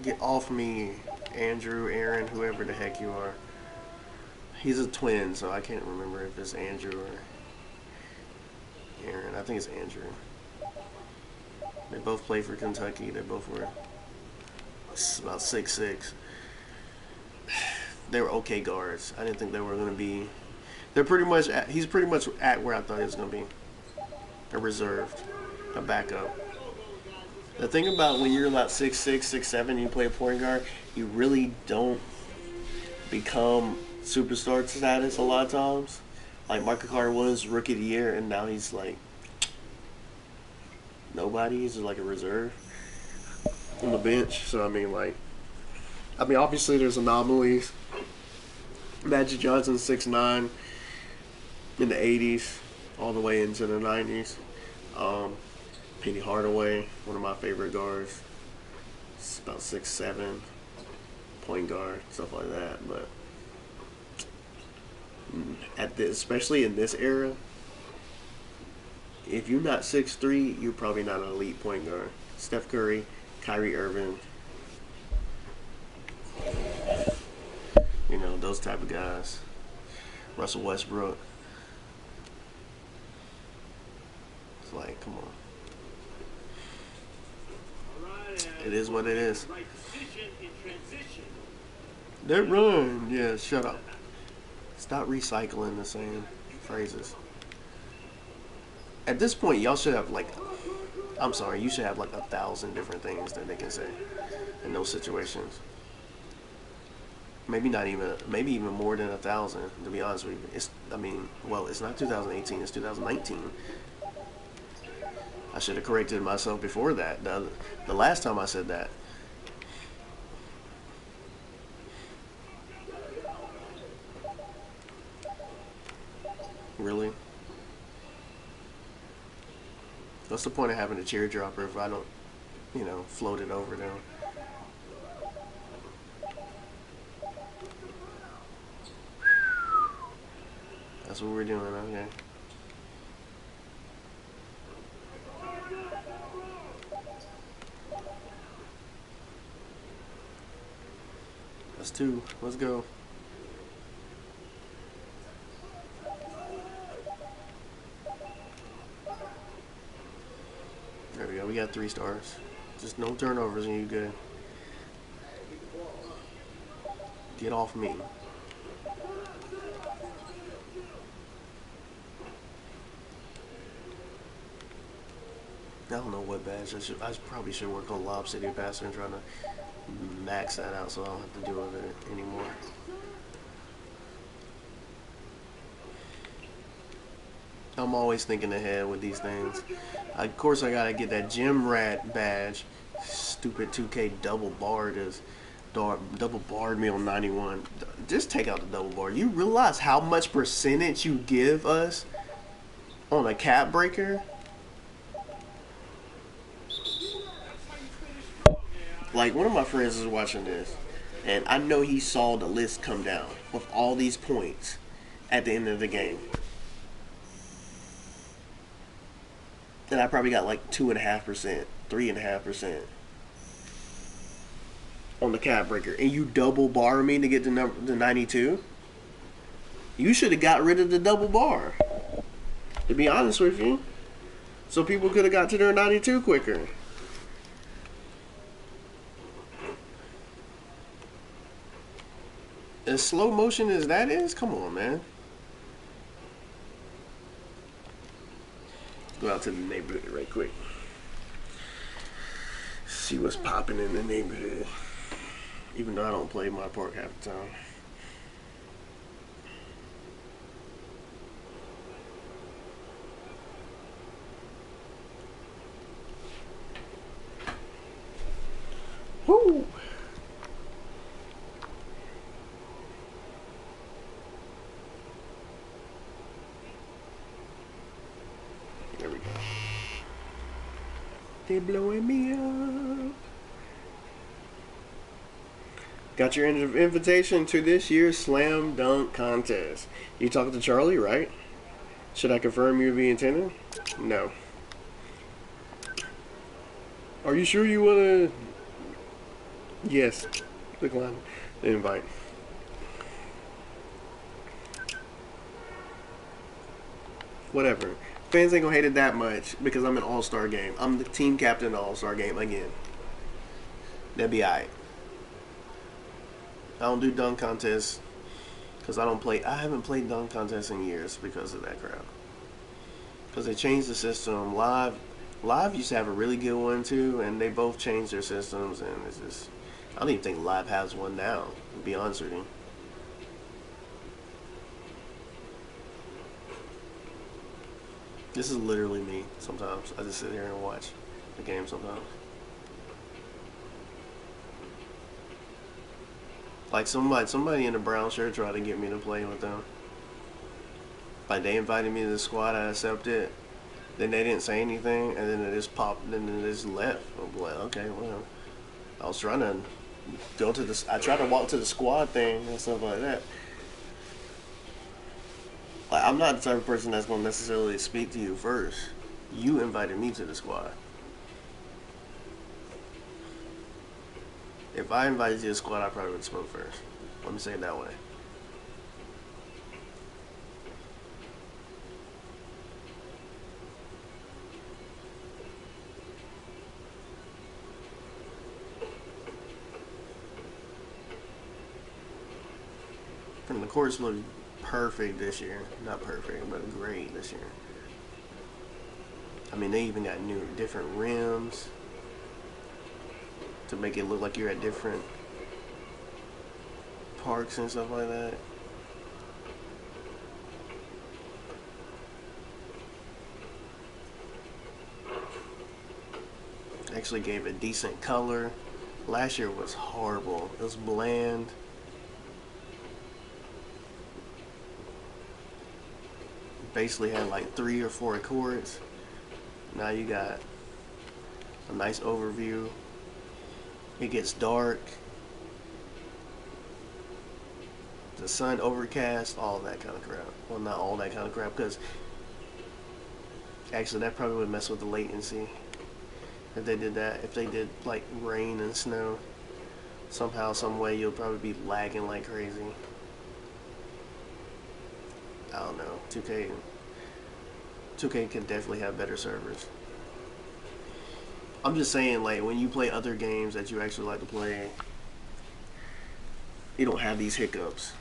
Get off me, Andrew, Aaron, whoever the heck you are. He's a twin, so I can't remember if it's Andrew or Aaron. I think it's Andrew. They both play for Kentucky. They both were about 6'6". They were okay guards. I didn't think they were going to be. They're pretty much. He's pretty much at where I thought he was going to be. A reserved, a backup. The thing about when you're about 6'6", 6'7", you play a point guard, you really don't become superstar status a lot of times. Like Michael Carter was rookie of the year, and now he's like nobody. He's just like a reserve on the bench. So I mean, obviously there's anomalies. Magic Johnson 6'9" in the 80s, all the way into the 90s. Penny Hardaway, one of my favorite guards. It's about 6'7", point guard, stuff like that. But especially in this era, if you're not 6'3", you're probably not an elite point guard. Steph Curry, Kyrie Irving, you know, those type of guys. Russell Westbrook. It's like, come on. It is what it is. That run. Yeah, shut up. Stop recycling the same phrases. At this point, y'all should have I'm sorry, you should have 1,000 different things that they can say in those situations. Maybe even more than 1,000, to be honest with you. It's not 2018, it's 2019. I should have corrected myself before that. The last time I said that. Really? What's the point of having a teardropper if I don't, float it over them? That's what we're doing, okay. That's 2. Let's go. There we go. We got 3 stars. Just no turnovers and you good. Get off me. I don't know what badge. I probably should work on Lob City Passer and trying to max that out so I don't have to deal with it anymore. I'm always thinking ahead with these things. Of course, I gotta get that gym rat badge. Stupid 2K double barred me on 91. Just take out the double bar. You realize how much percentage you give us on a cap breaker? Like, one of my friends is watching this, and I know he saw the list come down with all these points at the end of the game. And I probably got 2.5%, 3.5% on the cap breaker. And you double bar me to get the 92? You should have got rid of the double bar, to be honest with you. So people could have got to their 92 quicker. As slow motion as that is, come on, man. Go out to the neighborhood right quick. See what's popping in the neighborhood. Even though I don't play my park half the time. Woo! There we go. They blowing me up. Got your invitation to this year's Slam Dunk Contest. You talking to Charlie, right? Should I confirm you'll be attending? No. Are you sure you want to... Yes. Decline the invite. Whatever. Fans ain't gonna hate it that much because I'm an all-star game. I'm the team captain of the all-star game again. That'd be alright. I don't do dunk contests because I haven't played dunk contests in years because of that crap. Because they changed the system. Live used to have a really good one too, and they both changed their systems, and it's just... I don't even think Live has one now, to be honest with you. This is literally me sometimes. I just sit here and watch the game sometimes. Like somebody in a brown shirt tried to get me to play with them. Like they invited me to the squad, I accepted. Then they didn't say anything, and then it just popped, and then it just left. I'm like, okay, well, I was trying to go to this. I tried to walk to the squad thing and stuff like that. Like I'm not the type of person that's gonna necessarily speak to you first. You invited me to the squad. If I invited you to the squad, I probably would spoke first. Let me say it that way. And the courts look perfect this year. Not perfect, but great this year. I mean, they even got different rims to make it look like you're at different parks and stuff like that. Actually gave a decent color. Last year was horrible. It was bland. Basically had like 3 or 4 chords. Now you got a nice overview. It gets dark. The sun overcast, all that kind of crap. Well, not all that kind of crap, because actually that probably would mess with the latency if they did that. If they did like rain and snow, somehow, some way, you'll probably be lagging like crazy. I don't know. 2K can definitely have better servers. I'm just saying, like, when you play other games that you actually like to play, you don't have these hiccups.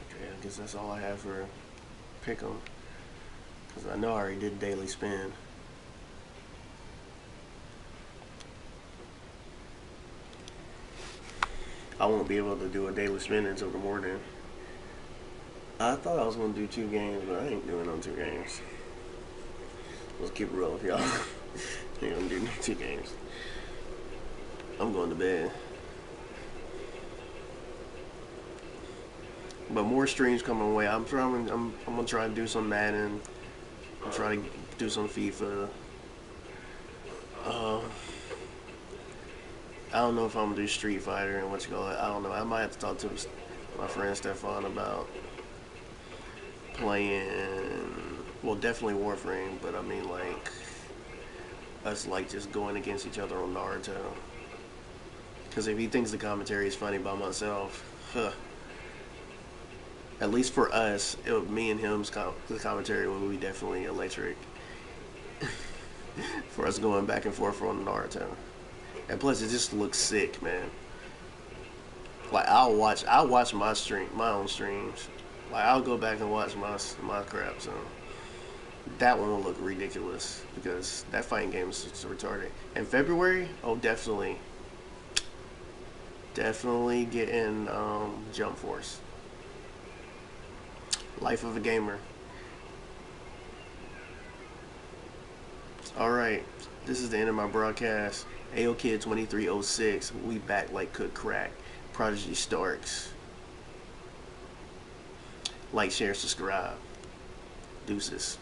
Okay, I guess that's all I have for Pick'em. Because I know I already did daily spin. I won't be able to do a daily spin until the morning. I thought I was going to do 2 games, but I ain't doing no 2 games. Let's keep it real with y'all. I ain't going to do no 2 games. I'm going to bed. But more streams coming away. I'm going to try to do some Madden. I'm trying to do some FIFA. I don't know if I'm going to do Street Fighter and what you call it. I don't know. I might have to talk to my friend Stefan about playing, well, definitely Warframe, but I mean, like, us, like, just going against each other on Naruto. Because if he thinks the commentary is funny by myself, at least for us, me and him's the commentary would be definitely electric. for us going back and forth on Naruto. And plus, it just looks sick, man. Like I'll watch my own streams. Like I'll go back and watch my crap. So that one will look ridiculous because that fighting game is retarded. In February, oh definitely getting Jump Force. Life of a Gamer. Alright, this is the end of my broadcast. AO Kid 2306. We back like cook crack. Prodigy Starks. Like, share, subscribe. Deuces.